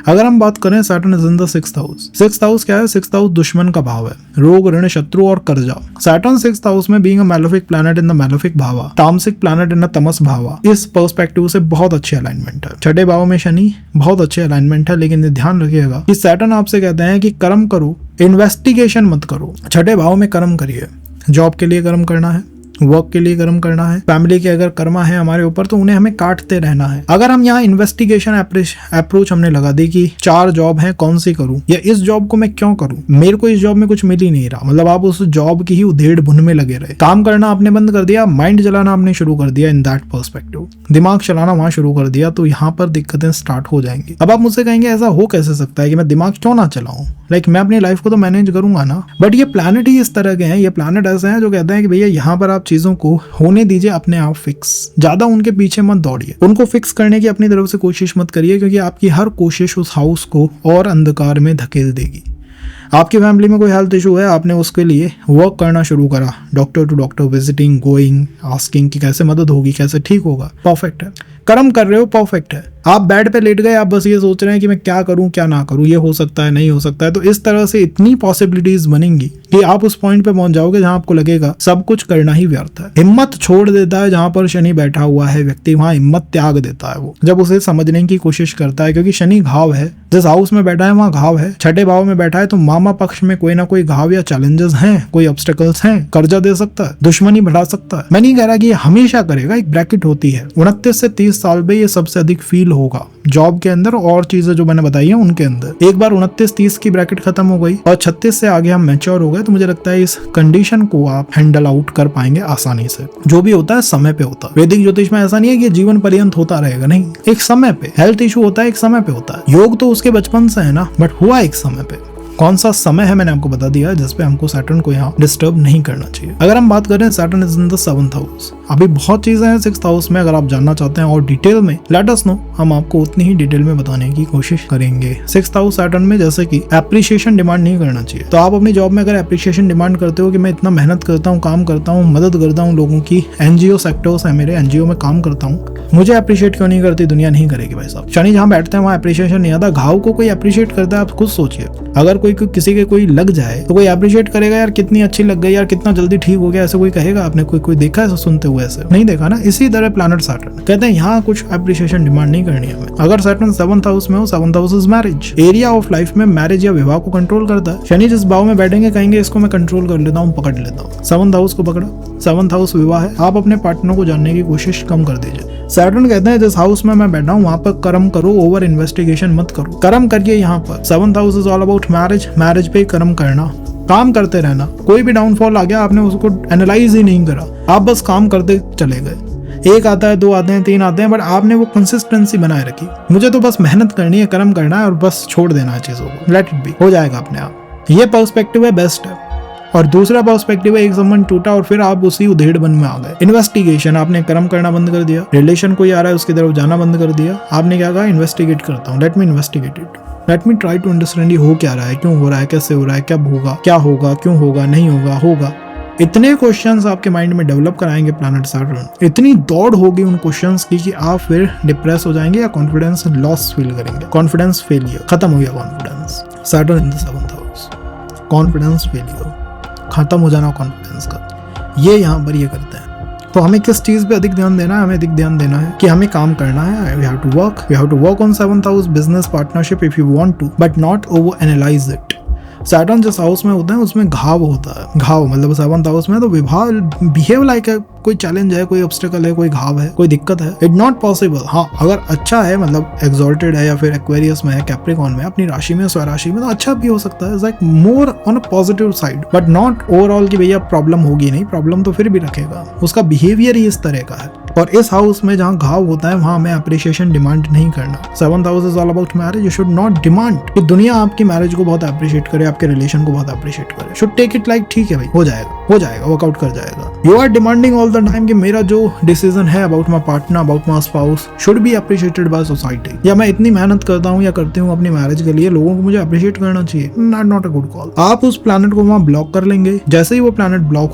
अगर हम बात करें Saturn is in the 6th house. 6th house क्या है? 6th हाउस दुश्मन का भाव है, रोग, ऋण, शत्रु और कर्जा। सैटर्न 6th हाउस में being a malefic planet in the malefic भावा, तामसिक प्लैनेट इन द तमस भावा, इस पर्सपेक्टिव से बहुत अच्छे अलाइनमेंट है। छठे भाव में शनि, बहुत अच्छे अलाइनमेंट है, लेकिन ये ध्यान रखिएगा कि सैटर्न आपसे कहते हैं कि कर्म करो, इन्वेस्टिगेशन मत करो। छठे भाव में कर्म करिए, जॉब के लिए कर्म करना है, वर्क के लिए कर्म करना है, फैमिली के अगर कर्मा है हमारे ऊपर तो उन्हें हमें काटते रहना है। अगर हम यहाँ इन्वेस्टिगेशन अप्रोच हमने लगा दी कि 4 जॉब है, कौन सी करूं, या इस जॉब को मैं क्यों करूं, मेरे को इस जॉब में कुछ मिल ही नहीं रहा, मतलब आप उस जॉब की ही उधेड़ बुन में लगे रहे, काम करना आपने बंद कर दिया, माइंड चलाना आपने शुरू कर दिया, इन दैट पर्सपेक्टिव दिमाग चलाना वहां शुरू कर दिया, तो यहाँ पर दिक्कतें स्टार्ट हो जाएंगी। अब आप मुझसे कहेंगे ऐसा हो कैसे सकता है कि मैं दिमाग क्यों ना चलाऊं, मैं अपनी लाइफ को तो मैनेज करूंगा ना। बट ये प्लैनेट ही इस तरह के हैं, ये प्लैनेट ऐसे हैं जो कहते हैं कि भैया यहाँ पर आप चीजों को होने दीजिए अपने आप फिक्स, ज्यादा उनके पीछे मत दौड़िए, उनको फिक्स करने की अपनी तरफ से कोशिश मत करिए, क्योंकि आपकी हर कोशिश उस हाउस को और अंधकार में धकेल देगी। आपकी फैमिली में कोई हेल्थ इशू है, आपने उसके लिए वर्क करना शुरू करा, doctor to doctor visiting, going, asking कि कैसे मदद होगी, कैसे ठीक होगा, परफेक्ट है। कर्म कर रहे हो, परफेक्ट है। आप बेड पे लेट गए, आप बस ये सोच रहे हैं कि मैं क्या करूं क्या ना करूं, ये हो सकता है नहीं हो सकता है, तो इस तरह से इतनी पॉसिबिलिटीज बनेंगी कि आप उस पॉइंट पे पहुंच जाओगे जहां आपको लगेगा सब कुछ करना ही व्यर्थ है। हिम्मत छोड़ देता है जहां पर शनि बैठा हुआ है व्यक्ति, वहां हिम्मत त्याग देता है वो, जब उसे समझने की कोशिश करता है, क्योंकि शनि घाव है, जिस हाउस में बैठा है वहां घाव है, छठे भाव में बैठा है, तो मामा पक्ष में कोई ना कोई घाव या चैलेंजेस हैं, कोई ऑब्स्टेकल्स हैं, कर्जा दे सकता है, दुश्मनी बढ़ा सकता है। मैं नहीं कह रहा कि ये हमेशा करेगा, एक ब्रैकेट होती है। 29 से 30 साल में ये सबसे अधिक फील होगा जॉब के अंदर और चीजें जो मैंने बताई है उनके अंदर। एक बार 29-30 की ब्रैकेट खत्म हो गई और 36 से आगे हम मैच्योर हो गए, तो मुझे लगता है इस कंडीशन को आप हैंडल आउट कर पाएंगे आसानी से। जो भी होता है समय पे होता है। वैदिक ज्योतिष में ऐसा नहीं है कि जीवन पर्यंत होता रहेगा, नहीं, एक समय पे। हेल्थ इशू होता है, एक समय पे होता है। योग तो उसके बचपन से है ना, बट हुआ एक समय पे। कौन सा समय है मैंने आपको बता दिया, जिसपे हमको सैटर्न को यहाँ डिस्टर्ब नहीं करना चाहिए। अगर हम बात करें Saturn is in the 7th house, अभी बहुत चीजें हैं 6th हाउस में, अगर आप जानना चाहते हैं और डिटेल में, लेट अस नो, हम आपको उतनी ही डिटेल में बताने की कोशिश करेंगे। 6th हाउस सैटर्न में जैसे कि एप्रिसिएशन डिमांड नहीं करना चाहिए। तो आप अपनी जॉब में अगर एप्रिसिएशन डिमांड करते हो कि मैं इतना मेहनत करता हूँ, काम करता हूँ, मदद करता हूँ लोगों की, एनजीओ सेक्टर्स है मेरे, एनजीओ में काम करता हूँ, मुझे अप्रिशिएट क्यों नहीं करती दुनिया, नहीं करेगी भाई साहब। शनि जहाँ बैठते हैं वहाँ अप्रिशिएशन नहीं आता। घाव को कोई अप्रिशिएट करता है, आप खुद सोचिए, अगर कोई किसी के कोई लग जाए तो कोई अप्रिशिएट करेगा, यार कितनी अच्छी लग गई, यार कितना जल्दी ठीक हो गया, ऐसे कोई कहेगा? आपने कोई देखा है सुनते हुए? ऐसे नहीं देखा ना। इसी तरह प्लैनेट सैटर्न कहते हैं यहाँ कुछ अप्रिशिएशन डिमांड नहीं करनी है हमें। अगर सैटर्न 7th हाउस में हो, 7th house is marriage, area of life में मैरिज या विवाह को कंट्रोल करता है। शनि जिस भाव में बैठेंगे कहेंगे इसको मैं कंट्रोल कर लेता हूँ, पकड़ लेता हूँ। 7th हाउस को पकड़ा, 7th हाउस विवाह है, आप अपने पार्टनर को जानने की कोशिश कम कर दीजिए। सैटर्न कहते हैं जिस हाउस में मैं बैठा हूँ वहां पर कर्म करो, ओवर इन्वेस्टिगेशन मत करो, कर्म करिए। यहाँ पर 7th house is all about marriage, marriage पे कर्म करना, काम करते रहना। कोई भी डाउनफॉल आ गया, आपने उसको एनालाइज ही नहीं करा, आप बस काम करते चले गए। 1 आता है, 2 आते हैं, 3 आते हैं, बट आपने वो कंसिस्टेंसी बनाए रखी। मुझे तो बस मेहनत करनी है, कर्म करना है और बस छोड़ देना है चीजों को, लेट इट बी, हो जाएगा अपने आप। ये पर्सपेक्टिव है, बेस्ट है। और दूसरा पर्सपेक्टिव है, एक संबंध टूटा और फिर आप उसी उधेड़ बन में आ गए। इन्वेस्टिगेशन, आपने कर्म करना बंद कर दिया, रिलेशन कोई आ रहा है उसकी तरफ जाना बंद कर दिया। आपने क्या कहा? इन्वेस्टिगेट करता हूँ, let me investigate it, let me try to understand ये हो क्या रहा है, क्यों हो रहा है, कैसे हो रहा है, कब होगा, क्या होगा, क्यों होगा, नहीं होगा, होगा। इतने क्वेश्चंस आपके माइंड में डेवलप कराएंगे प्लैनेट सैटर्न, इतनी दौड़ होगी उन क्वेश्चंस की कि आप फिर डिप्रेस हो जाएंगे या कॉन्फिडेंस लॉस फील करेंगे, कॉन्फिडेंस फेलियर, खत्म हो गया confidence. Saturn in the 7th house, confidence failure, खत्म हो जाना कॉन्फिडेंस का, ये यहाँ पर ये करते हैं। तो हमें किस चीज पे अधिक ध्यान देना है? हमें अधिक ध्यान देना है कि हमें काम करना है। We have to work on 7th house business partnership if you want to, but not over analyse it. Saturn जिस हाउस में होता है उसमें घाव होता है। घाव मतलब 7th हाउस में तो बिहेव लाइक कोई चैलेंज है, कोई ऑब्स्टिकल है, कोई घाव है, कोई दिक्कत है। It not possible. हाँ, अगर अच्छा है, मतलब एक्सॉल्टेड है या फिर एक्वेरियस में है, कैप्रिकॉन में, अपनी राशि में, स्वराशि में, तो अच्छा भी हो सकता है, like more on a positive side, but not overall कि भैया प्रॉब्लम होगी नहीं। प्रॉब्लम तो फिर भी रखेगा, उसका बिहेवियर ही इस तरह का है। और इस हाउस में जहाँ घाव होता है वहां हमें अप्रिशिएशन डिमांड नहीं करना। 7th house is all about marriage. You should not demand कि दुनिया आपकी मैरिज को बहुत अप्रिशिएट करे, आपके रिलेशन को बहुत अप्रिशिएट करे। शुड टेक इट लाइक ठीक है भाई, हो जाएगा, वर्कआउट कर जाएगा। You are demanding all the time कि मेरा जो डिसीजन है about my partner, about my spouse should be appreciated by society. या मैं इतनी मेहनत करता हूँ या करती हूँ अपनी मैरिज के लिए, लोगों को मुझे अप्रिशिएट करना चाहिए। Not a good call. आप उस प्लैनेट को वहां ब्लॉक कर लेंगे। जैसे ही वो प्लैनेट ब्लॉक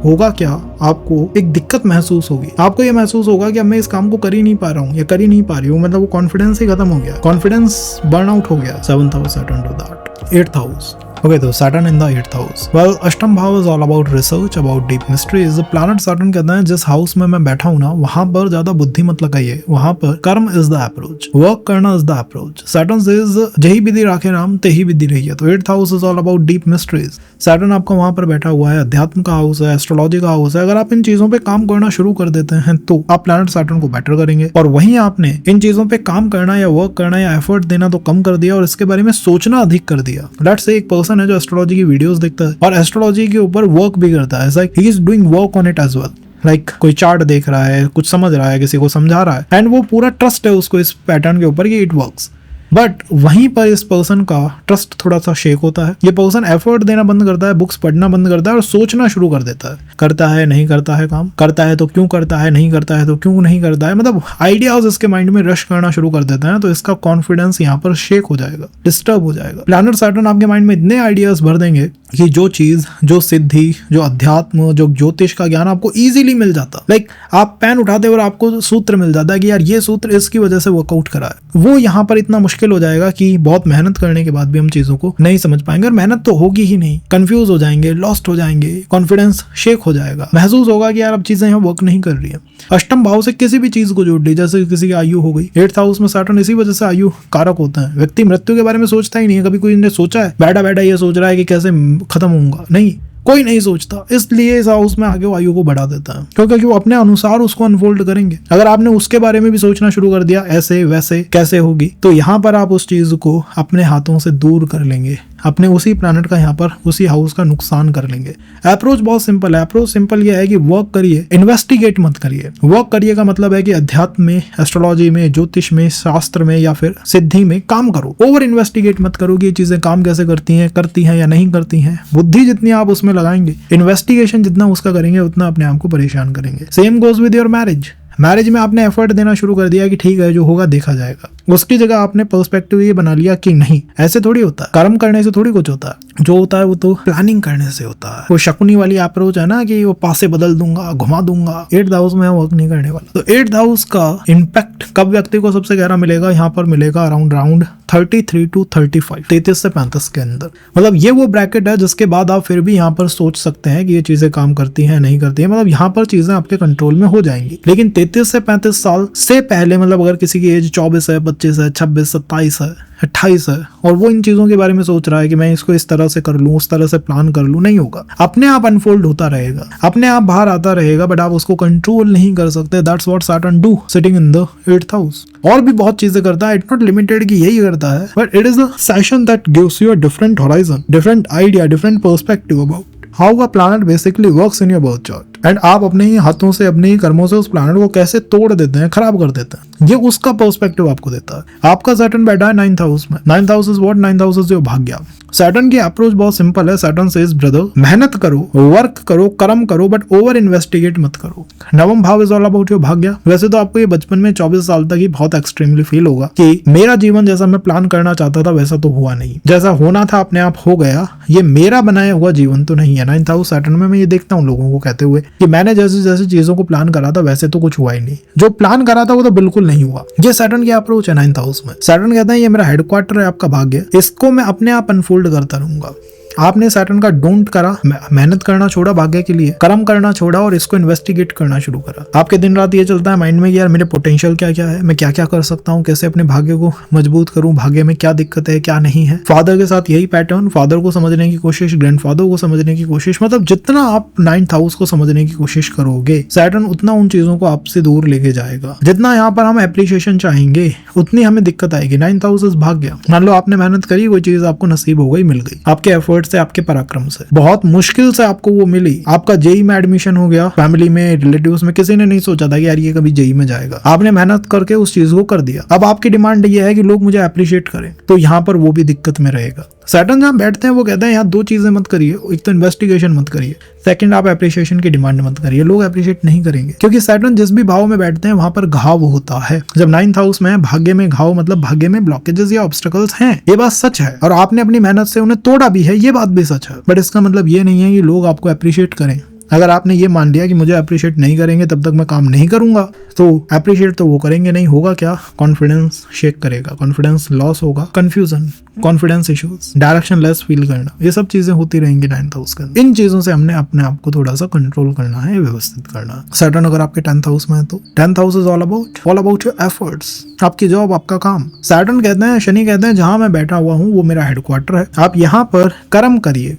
होगा क्या? आपको एक दिक्कत महसूस होगी। आपको ये महसूस होगा कि अब मैं इस काम को कर ही नहीं पा रहा हूँ या कर ही नहीं पा रही हूँ, मतलब वो कॉन्फिडेंस ही खत्म हो गया, कॉन्फिडेंस बर्न आउट हो गया। 7th house Saturn to that. 8th house. Okay, तो Saturn in the 8th house. Well, अष्टम भाव is all about research, about deep mysteries. Planet Saturn कहते हैं जिस हाउस में मैं बैठा हूँ ना, वहां पर ज्यादा बुद्धि मत लगाइए। वहां पर कर्म इज द अप्रोच, वर्क करना is the approach. Saturn says जही विधि राखे राम तेही विधि रही है। तो 8th house is all about deep mysteries. Saturn आपका वहां पर बैठा हुआ है, अध्यात्म का हाउस है, एस्ट्रोलॉजी का हाउस है। अगर आप इन चीजों पे काम करना शुरू कर देते हैं तो आप प्लैनेट Saturn को बेटर करेंगे। और वहीं आपने इन चीजों पे काम करना या वर्क करना या एफर्ट देना तो कम कर दिया और इसके बारे में सोचना अधिक कर दिया। लेट्स से एक पर्सन है जो एस्ट्रोलॉजी की वीडियोस देखता है और एस्ट्रोलॉजी के ऊपर वर्क भी करता है, like he is doing work on it as well. Like कोई चार्ट देख रहा है, कुछ समझ रहा है, किसी को समझा रहा है, एंड वो पूरा ट्रस्ट है उसको इस पैटर्न के ऊपर कि इट वर्क्स। बट वहीं पर इस पर्सन का ट्रस्ट थोड़ा सा शेक होता है। ये पर्सन एफर्ट देना बंद करता है, बुक्स पढ़ना बंद करता है और सोचना शुरू कर देता है। करता है, नहीं करता है काम, करता है तो क्यों करता है, नहीं करता है तो क्यों नहीं करता है, मतलब आइडियाज इसके माइंड में रश करना शुरू कर देता है। तो इसका कॉन्फिडेंस यहाँ पर शेक हो जाएगा, डिस्टर्ब हो जाएगा। प्लैनेट सैटर्न आपके माइंड में इतने आइडियाज भर देंगे कि जो चीज, जो सिद्धि, जो अध्यात्म, जो ज्योतिष का ज्ञान आपको इजीली मिल जाता, लाइक आप पेन उठाते और आपको सूत्र मिल जाता है कि यार ये सूत्र इसकी वजह से वर्कआउट करा है, वो यहाँ पर इतना मुश्किल हो जाएगा कि बहुत मेहनत करने के बाद भी हम चीजों को नहीं समझ पाएंगे। और मेहनत तो होगी ही नहीं, कंफ्यूज हो जाएंगे, लॉस्ट हो जाएंगे, कॉन्फिडेंस शेक हो जाएगा, महसूस होगा कि यार अब चीजें यहाँ वर्क नहीं कर रही है। अष्टम भाव से किसी भी चीज को जोड़ ली, जैसे किसी की आयु हो गई। 8th हाउस में सैटर्न इसी वजह से आयु कारक होता है। व्यक्ति मृत्यु के बारे में सोचता ही नहीं है। कभी कोई ने सोचा है? बैठा बैठा ये सोच रहा है कि कैसे खत्म होऊंगा? नहीं, कोई नहीं सोचता। इसलिए इस हाउस में आगे वो आयु को बढ़ा देता है, क्योंकि वो अपने अनुसार उसको अनफोल्ड करेंगे। अगर आपने उसके बारे में भी सोचना शुरू कर दिया, ऐसे वैसे कैसे होगी, तो यहाँ पर आप उस चीज को अपने हाथों से दूर कर लेंगे, अपने उसी प्लैनेट का यहाँ पर उसी हाउस का नुकसान कर लेंगे। अप्रोच बहुत सिंपल है। अप्रोच सिंपल ये है कि वर्क करिए, इन्वेस्टिगेट मत करिए। वर्क करिए का मतलब है कि अध्यात्म में, एस्ट्रोलॉजी में, ज्योतिष में, शास्त्र में या फिर सिद्धि में काम करो। ओवर इन्वेस्टिगेट मत करो कि ये चीजें काम कैसे करती हैं या नहीं करती हैं। बुद्धि जितनी आप उसमें लगाएंगे, इन्वेस्टिगेशन जितना उसका करेंगे, उतना अपने आप को परेशान करेंगे। Same goes with your marriage. Marriage में आपने एफर्ट देना शुरू कर दिया कि ठीक है जो होगा देखा जाएगा। उसकी जगह आपने पर्सपेक्टिव ये बना लिया कि नहीं, ऐसे थोड़ी होता है, कर्म करने से थोड़ी कुछ होता है। जो होता है वो तो प्लानिंग करने से होता है। वो शकुनी वाली अप्रोच है ना कि वो पासे बदल दूंगा, घुमा दूंगा, 8th हाउस में वर्क नहीं करने वाला। तो 8th हाउस का इम्पैक्ट कब व्यक्ति को सबसे गहरा मिलेगा? यहाँ पर मिलेगा अराउंड 33 to 35, 33 से 35 के अंदर। मतलब ये वो ब्रैकेट है जिसके बाद आप फिर भी यहाँ पर सोच सकते हैं कि ये चीजें काम करती हैं नहीं करती हैं, मतलब यहाँ पर चीजें आपके कंट्रोल में हो जाएंगी। लेकिन 33 से 35 साल से पहले, मतलब अगर किसी की एज 24 है, 25 है, 26, 27 है, 28 है और वो इन चीजों के बारे में सोच रहा है कि मैं इसको इस तरह से कर लूं, उस तरह से प्लान कर लूं, नहीं होगा। अपने आप अनफोल्ड होता रहेगा, अपने आप बाहर आता रहेगा, बट आप उसको कंट्रोल नहीं कर सकते। That's what Saturn do sitting in the 8th house. और भी बहुत चीजें करता है, इट नॉट लिमिटेड कि यही करता है, but it is the session that gives you a different horizon, different idea, different perspective about how a planet basically works in your birth chart. And आप अपने ही हाथों से, अपने ही कर्मों से उस प्लैनेट को कैसे तोड़ देते हैं, खराब कर देते हैं, ये उसका पर्सपेक्टिव आपको देता है। आपका सैटर्न बैठा है 9th हाउस में। 9th house is what? 9th house is your भाग्य। सैटर्न की अप्रोच बहुत सिंपल है। सैटर्न सेज ब्रदर, मेहनत करो, वर्क करो, कर्म करो, बट ओवर इन्वेस्टिगेट मत करो। नवम भाव इज ऑल अबाउट योर भाग्य। वैसे तो आपको ये बचपन में 24 साल तक ही बहुत एक्सट्रीमली फील होगा कि मेरा जीवन जैसा मैं प्लान करना चाहता था वैसा तो हुआ नहीं, जैसा होना था अपने आप हो गया, ये मेरा बनाया हुआ जीवन तो नहीं है। 9th हाउस सैटर्न में मैं ये देखता हूँ लोगों को कहते हुए कि मैंने जैसे जैसे चीजों को प्लान करा था वैसे तो कुछ हुआ ही नहीं, जो प्लान करा था वो तो बिल्कुल नहीं हुआ। ये सैटर्न की अप्रोच है 9th हाउस में। सैटर्न कहता है ये मेरा हेडक्वार्टर है, आपका भाग्य, इसको मैं अपने आप अनफोल्ड करता रहूंगा। आपने सैटर्न का डोंट करा, मेहनत करना छोड़ा भाग्य के लिए, कर्म करना छोड़ा और इसको इन्वेस्टिगेट करना शुरू करा। आपके दिन रात ये चलता है माइंड में कि यार मेरे पोटेंशियल क्या क्या है, मैं क्या क्या कर सकता हूँ, कैसे अपने भाग्य को मजबूत करूँ, भाग्य में क्या दिक्कत है क्या नहीं है। फादर के साथ यही पैटर्न, फादर को समझने की कोशिश, ग्रैंडफादर को समझने की कोशिश, मतलब जितना आप 9th हाउस को समझने की कोशिश करोगे सैटर्न उतना उन चीजों को आपसे दूर लेके जाएगा। जितना यहाँ पर हम एप्रिसिएशन चाहेंगे उतनी हमें दिक्कत आएगी। 9th हाउस इज भाग्य। मान लो आपने मेहनत करी, कोई चीज आपको नसीब हो गई, मिल गई, आपके एफर्ट से, आपके पराक्रम से, बहुत मुश्किल से आपको वो मिली, आपका जेई में एडमिशन हो गया, फैमिली में, रिलेटिव्स में किसी ने नहीं सोचा था कि यार ये कभी जेई में जाएगा, आपने मेहनत करके उस चीज को कर दिया। अब आपकी डिमांड ये है कि लोग मुझे अप्रिशिएट करें, तो यहाँ पर वो भी दिक्कत में रहेगा। सैटर्न जहाँ बैठते हैं वो कहते हैं यहाँ दो चीजें मत करिए, एक तो इन्वेस्टिगेशन मत करिए, सेकंड आप एप्रिशिएशन की डिमांड मत करिए। लोग अप्रिशिएट नहीं करेंगे क्योंकि सैटर्न जिस भी भाव में बैठते हैं वहां पर घाव होता है। जब 9th हाउस में है, भाग्य में घाव मतलब भाग्य में ब्लॉकेजेस या ऑब्स्टेकल्स हैं, ये बात सच है और आपने अपनी मेहनत से उन्हें तोड़ा भी है, ये बात भी सच है। बट इसका मतलब ये नहीं है कि लोग आपको अप्रिशिएट करें। अगर आपने ये मान लिया कि मुझे अप्रिशिएट नहीं करेंगे तब तक मैं काम नहीं करूंगा, तो अप्रिशिएट तो वो करेंगे नहीं, होगा क्या, कॉन्फिडेंस शेक करेगा, कॉन्फिडेंस लॉस होगा, confusion, confidence issues, direction less feel करना, ये सब चीजें होती रहेंगी 9th हाउस के अंदर। इन चीजों से हमने अपने आप को थोड़ा सा कंट्रोल करना है, व्यवस्थित करना है। सैटर्न अगर आपके 10th हाउस में है तो 10th house is all about your efforts, आपकी जॉब, आपका काम। सैटर्न कहते हैं, शनि कहते हैं जहां मैं बैठा हुआ हूँ वो मेरा हेडक्वार्टर है, आप यहाँ पर कर्म करिए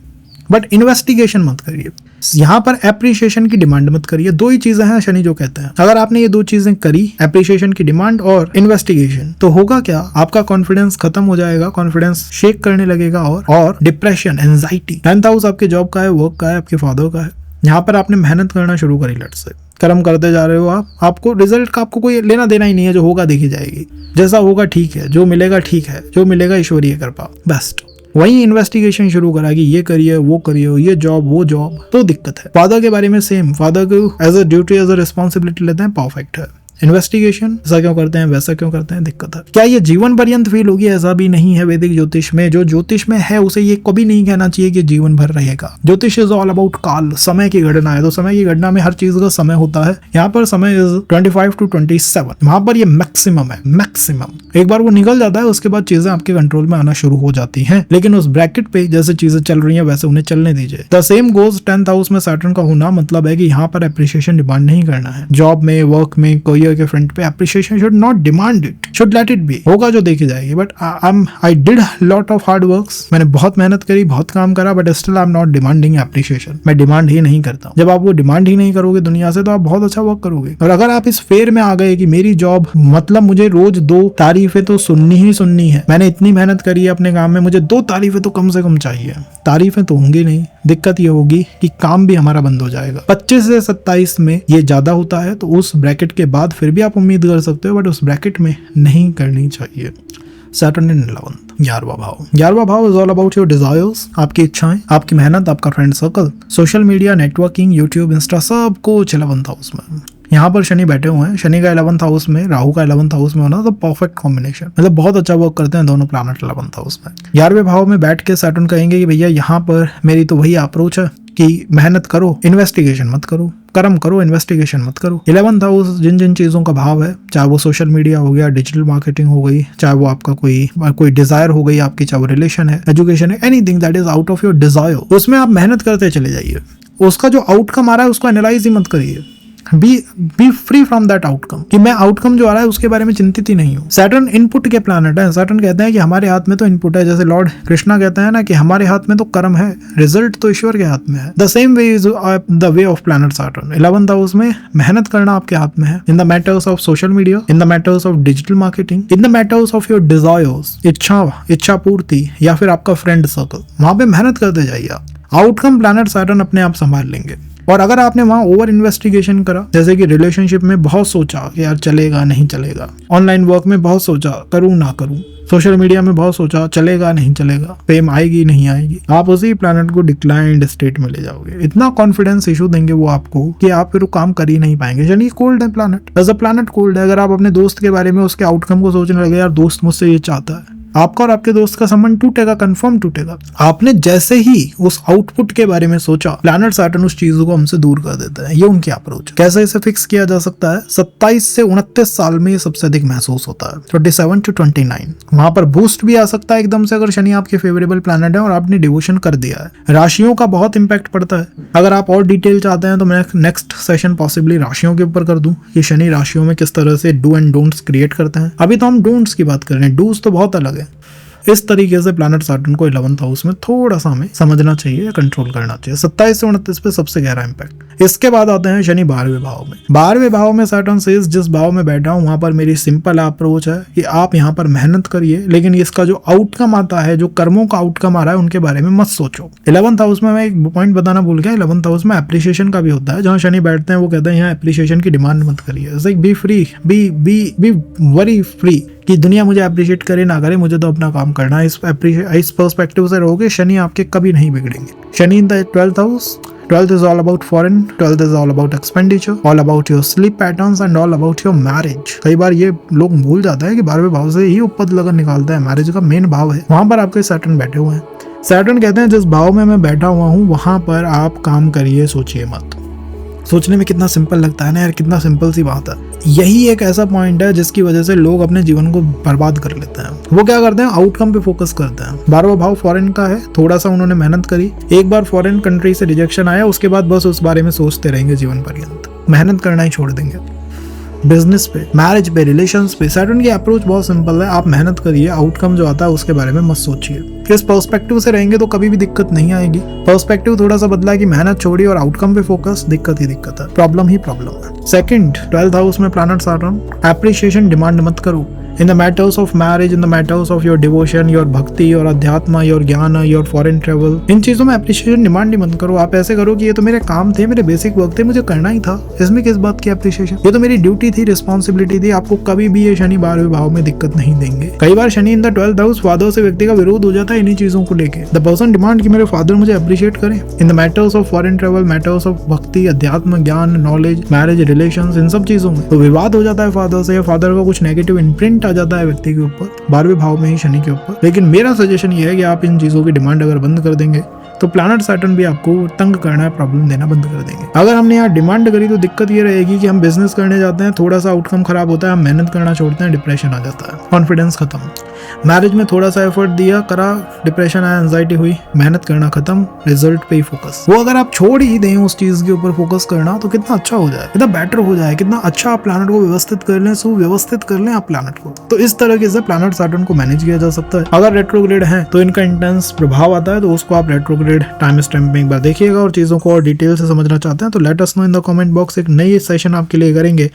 बट इन्वेस्टिगेशन मत करिए, यहाँ पर एप्रिसिएशन की डिमांड मत करिए। दो ही चीजें हैं शनि जो कहते हैं, अगर आपने ये दो चीजें करी, एप्रिसिएशन की डिमांड और इन्वेस्टिगेशन, तो होगा क्या, आपका कॉन्फिडेंस खत्म हो जाएगा, कॉन्फिडेंस शेक करने लगेगा और डिप्रेशन, एंजाइटी। 10th हाउस आपके जॉब का है, वर्क का है, आपके फादर का है। यहाँ पर आपने मेहनत करना शुरू करी, लेट्स से कर्म करते जा रहे हो आप, आपको रिजल्ट का आपको कोई लेना देना ही नहीं है, जो होगा देखी जाएगी, जैसा होगा ठीक है, जो मिलेगा ठीक है, जो मिलेगा ईश्वरीय कृपा, बेस्ट। वही इन्वेस्टिगेशन शुरू करा कि ये करिए, वो करिए, ये जॉब, वो जॉब, तो दिक्कत है। फादर के बारे में सेम, फादर को as a duty, as a responsibility लेते हैं, परफेक्ट है। इन्वेस्टिगेशन ऐसा क्यों करते हैं, वैसा क्यों करते हैं, दिक्कत है। क्या ये जीवन पर्यंत फील होगी, ऐसा भी नहीं है वैदिक ज्योतिष में। जो ज्योतिष में है उसे ये कभी नहीं कहना चाहिए कि जीवन भर रहेगा। ज्योतिष इज ऑल अबाउट काल, समय की गणना है, तो समय की गणना में हर चीज का समय होता है। यहाँ पर समय इज 25 to 27, वहां पर ये मैक्सिमम है, मैक्सिमम। एक बार वो निकल जाता है उसके बाद चीजें आपके कंट्रोल में आना शुरू हो जाती हैं, लेकिन उस ब्रैकेट पे जैसे चीजें चल रही है वैसे उन्हें चलने दीजिए। The same goes 10th house में सैटर्न का होना, मतलब है कि यहाँ पर एप्रिसिएशन डिमांड नहीं करना है। जॉब में, वर्क में, करियर के फ्रंट पे appreciation should not demand it, should let it be, होगा जो देखी जाएगी। But I did lot of hard works, मैंने बहुत मेहनत करी, बहुत काम करा, but still I'm not demanding appreciation, मैं डिमांड ही नहीं करता हूँ। जब आप वो डिमांड ही नहीं करोगे दुनिया से तो आप बहुत अच्छा वर्क करोगे। और अगर आप इस फेर में आ गए कि मेरी जॉब मतलब मुझे रोज 2 तारीफें तो सुननी ही सुननी है, मैंने इतनी मेहनत करी है अपने काम में, मुझे 2 तारीफें तो कम से कम चाहिए, तारीफें तो होंगी नहीं, दिक्कत ये होगी कि काम भी हमारा बंद हो जाएगा। 25 से 27 में ये ज्यादा होता है, तो उस ब्रैकेट के बाद फिर भी आप उम्मीद कर सकते हो, बट उस ब्रैकेट में नहीं करनी चाहिए। सैटर्न इन 11th, 11वां भाव। 11वां भाव is all about your desires, आपकी इच्छाएं, आपकी मेहनत, आपका friend circle, social media, networking, YouTube, Insta, सब कुछ 11th हाउस में। यहाँ पर शनि बैठे हुए हैं, शनि का 11th हाउस में, राहु का 11th हाउस में होना, तो परफेक्ट कॉम्बिनेशन, मतलब बहुत अच्छा वर्क करते हैं दोनों प्लैनेट 11th हाउस में। 11वें भाव में बैठ के सैटर्न कहेंगे कि भैया यहाँ पर मेरी तो वही अप्रोच है कि मेहनत करो, इन्वेस्टिगेशन मत करो, कर्म करो, इन्वेस्टिगेशन मत करो। 11th हाउस जिन जिन चीजों का भाव है, चाहे वो सोशल मीडिया हो गया, डिजिटल मार्केटिंग हो गई, चाहे वो आपका कोई डिजायर हो गई आपकी, चाहे वो रिलेशन है, एजुकेशन है, anything that is out of your desire, उसमें आप मेहनत करते चले जाइए। उसका जो आउटकम आ रहा है उसको एनालाइज ही मत करिए, B free from that outcome, कि मैं आउटकम जो आ रहा है उसके बारे में चिंतित ही नहीं हूँ। सैटर्न इनपुट के प्लैनेट है। सैटर्न कहते हैं कि हमारे हाथ में तो इनपुट है, जैसे लॉर्ड कृष्णा कहते हैं ना कि हमारे हाथ में तो कर्म है, रिजल्ट तो ईश्वर के हाथ में है। The same way is the way of planet Saturn. 11th house में मेहनत करना आपके हाथ में है, इन the matters of social media, in the matters of digital marketing, in the matters of your desires, इच्छा पूर्ति, या फिर आपका फ्रेंड सर्कल, वहां पे मेहनत करते जाइए आप। आउटकम प्लैनेट सैटर्न अपने आप संभाल लेंगे। और अगर आपने वहां ओवर इन्वेस्टिगेशन करा, जैसे कि रिलेशनशिप में बहुत सोचा कि यार चलेगा नहीं चलेगा, ऑनलाइन वर्क में बहुत सोचा करूं ना करूं, सोशल मीडिया में बहुत सोचा चलेगा नहीं चलेगा, फेम आएगी नहीं आएगी, आप उसी प्लैनेट को डिक्लाइंड स्टेट में ले जाओगे। इतना कॉन्फिडेंस इशू देंगे वो आपको कि आप फिर काम कर ही नहीं पाएंगे। यानी कोल्ड है planet, as a planet cold है। अगर आप अपने दोस्त के बारे में उसके आउटकम को सोचने लगे, यार दोस्त मुझसे ये चाहता है, आपका और आपके दोस्त का संबंध टूटेगा, कंफर्म टूटेगा। आपने जैसे ही उस आउटपुट के बारे में सोचा, प्लैनेट सैटर्न उस चीजों को हमसे दूर कर देता है। ये उनकी अप्रोच। कैसे इसे फिक्स किया जा सकता है? 27 से 29 साल में ये सबसे अधिक महसूस होता है, 27 to 29। वहां पर बूस्ट भी आ सकता है एकदम से अगर शनि आपके फेवरेबल प्लैनेट है और आपने डिवोशन कर दिया है। राशियों का बहुत इंपैक्ट पड़ता है। अगर आप और डिटेल चाहते हैं तो मैं नेक्स्ट सेशन पॉसिबली राशियों के ऊपर कर दूं कि शनि राशियों में किस तरह से डू एंड डोंट्स क्रिएट करते हैं। अभी तो हम डोंट्स की बात कर रहे हैं, डूज तो बहुत अलग है। इस तरीके से प्लैनेट सैटर्न को 11th हाउस में थोड़ा सा हमें समझना चाहिए या कंट्रोल करना चाहिए। 27 से 29 पे सबसे गहरा इंपैक्ट। इसके बाद आते हैं शनि 12वें भाव में। 12वें भाव में सैटर्न सेज जिस भाव में बैठा हूं वहां पर मेरी सिंपल अप्रोच है कि आप यहाँ पर मेहनत करिए, लेकिन इसका जो आउटकम आता है, जो कर्मों का आउटकम आ रहा है, उनके बारे में मत सोचो। 11th हाउस में मैं एक पॉइंट बताना भूल गया, 11th हाउस में एप्रिसिएशन का भी होता है। जहाँ शनि बैठते हैं वो कहते हैं यहाँ एप्रिसिएशन की डिमांड मत करिए। B free, be very free कि दुनिया मुझे अप्रिशिएट करे ना करे, मुझे तो अपना काम करना है। इस पर्सपेक्टिव से रहोगे, शनि आपके कभी नहीं बिगड़ेंगे। Shani in the 12th house. 12th is all about foreign, 12th is all about expenditure, all about your sleep patterns and all about your marriage। कई बार ये लोग भूल जाते हैं कि 12वें भाव से ही उपपद लगन निकालता है, मैरिज का मेन भाव है। वहां पर आपके सैटर्न बैठे हुए हैं। सैटर्न कहते हैं जिस भाव में मैं बैठा हुआ हूँ वहां पर आप काम करिए, सोचिए मत। सोचने में कितना सिंपल लगता है ना यार, कितना सिंपल सी बात है। यही एक ऐसा पॉइंट है जिसकी वजह से लोग अपने जीवन को बर्बाद कर लेते हैं। वो क्या करते हैं? आउटकम पे फोकस करते हैं। 12वां भाव फॉरेन का है, थोड़ा सा उन्होंने मेहनत करी, एक बार फॉरेन कंट्री से रिजेक्शन आया, उसके बाद बस उस बारे में सोचते रहेंगे जीवन पर्यंत, मेहनत करना ही छोड़ देंगे। बिजनेस पे, मैरिज पे, रिलेशंस पे सैटर्न की अप्रोच बहुत सिंपल है। आप मेहनत करिए, आउटकम जो आता है उसके बारे में मत सोचिए। इस पर्सपेक्टिव से रहेंगे तो कभी भी दिक्कत नहीं आएगी। पर्सपेक्टिव थोड़ा सा बदला कि मेहनत छोड़िए और आउटकम पे फोकस, दिक्कत ही दिक्कत है, प्रॉब्लम ही प्रॉब्लम है। सेकंड, 12th हाउस में प्लैनेट सैटर्न। एप्रिसिएशन डिमांड मत करो इन the matters of marriage, in the matters of your devotion, your भक्ति, योर अध्यात्म, योर ज्ञान, योर फॉरेन ट्रेवल। इन चीजों में एप्रिसिएशन डिमांड ही मत करो। आप ऐसे करो कि ये तो मेरे काम थे, मेरे बेसिक वर्क थे, मुझे करना ही था, इसमें किस बात की एप्रिसिएशन, ये तो मेरी ड्यूटी थी, रिस्पॉन्सिबिलिटी थी। आपको कभी भी ये शनि 12वें भाव में दिक्कत नहीं देंगे। कई बार Shani in the 12th house, father से व्यक्ति का विरोध हो जाता है इन्हीं चीजों को लेके। द पर्सन डिमांड कि मेरे फादर मुझे अप्रिशिएट करें इन the matters of foreign travel, matters of भक्ति, अध्यात्म, ज्ञान, नॉलेज, मैरिज, रिलेशंस, इन सब चीजों में तो विवाद हो जाता है फादर से, या फादर का कुछ नेगेटिव इम्प्रिंट आ जाता है व्यक्ति के ऊपर, 12वें भाव में ही शनि के ऊपर। लेकिन मेरा सजेशन ये है कि आप इन चीजों की डिमांड अगर बंद कर देंगे तो प्लैनेट सैटर्न भी आपको तंग करना है, प्रॉब्लम देना बंद कर देंगे। अगर हमने यहाँ डिमांड करी तो दिक्कत ये रहेगी कि हम बिजनेस करने जाते हैं, थोड़ा सा आउटकम खराब होता है, हम मेहनत करना छोड़ते हैं, डिप्रेशन आ जाता है, कॉन्फिडेंस खत्म। मैरिज में थोड़ा सा एफर्ट दिया, करा, डिप्रेशन आया, एंजाइटी हुई, मेहनत करना खत्म, रिजल्ट पे ही फोकस। वो अगर आप छोड़ ही दें उस चीज के ऊपर फोकस करना तो कितना अच्छा हो जाए, कितना बेटर हो जाए, कितना अच्छा आप प्लैनेट को व्यवस्थित कर लें, सुव्यवस्थित कर लें आप प्लैनेट को। तो इस तरीके से प्लैनेट सैटर्न को मैनेज किया जा सकता है। अगर रेट्रोग्रेड है तो इनका इंटेंस प्रभाव आता है, तो उसको आप रेट्रोग्रेड टाइम स्टैम्प में एक बार देखिएगा। और चीजों को और डिटेल से समझना चाहते हैं तो let us know in the comment box. एक नई सेशन आपके लिए करेंगे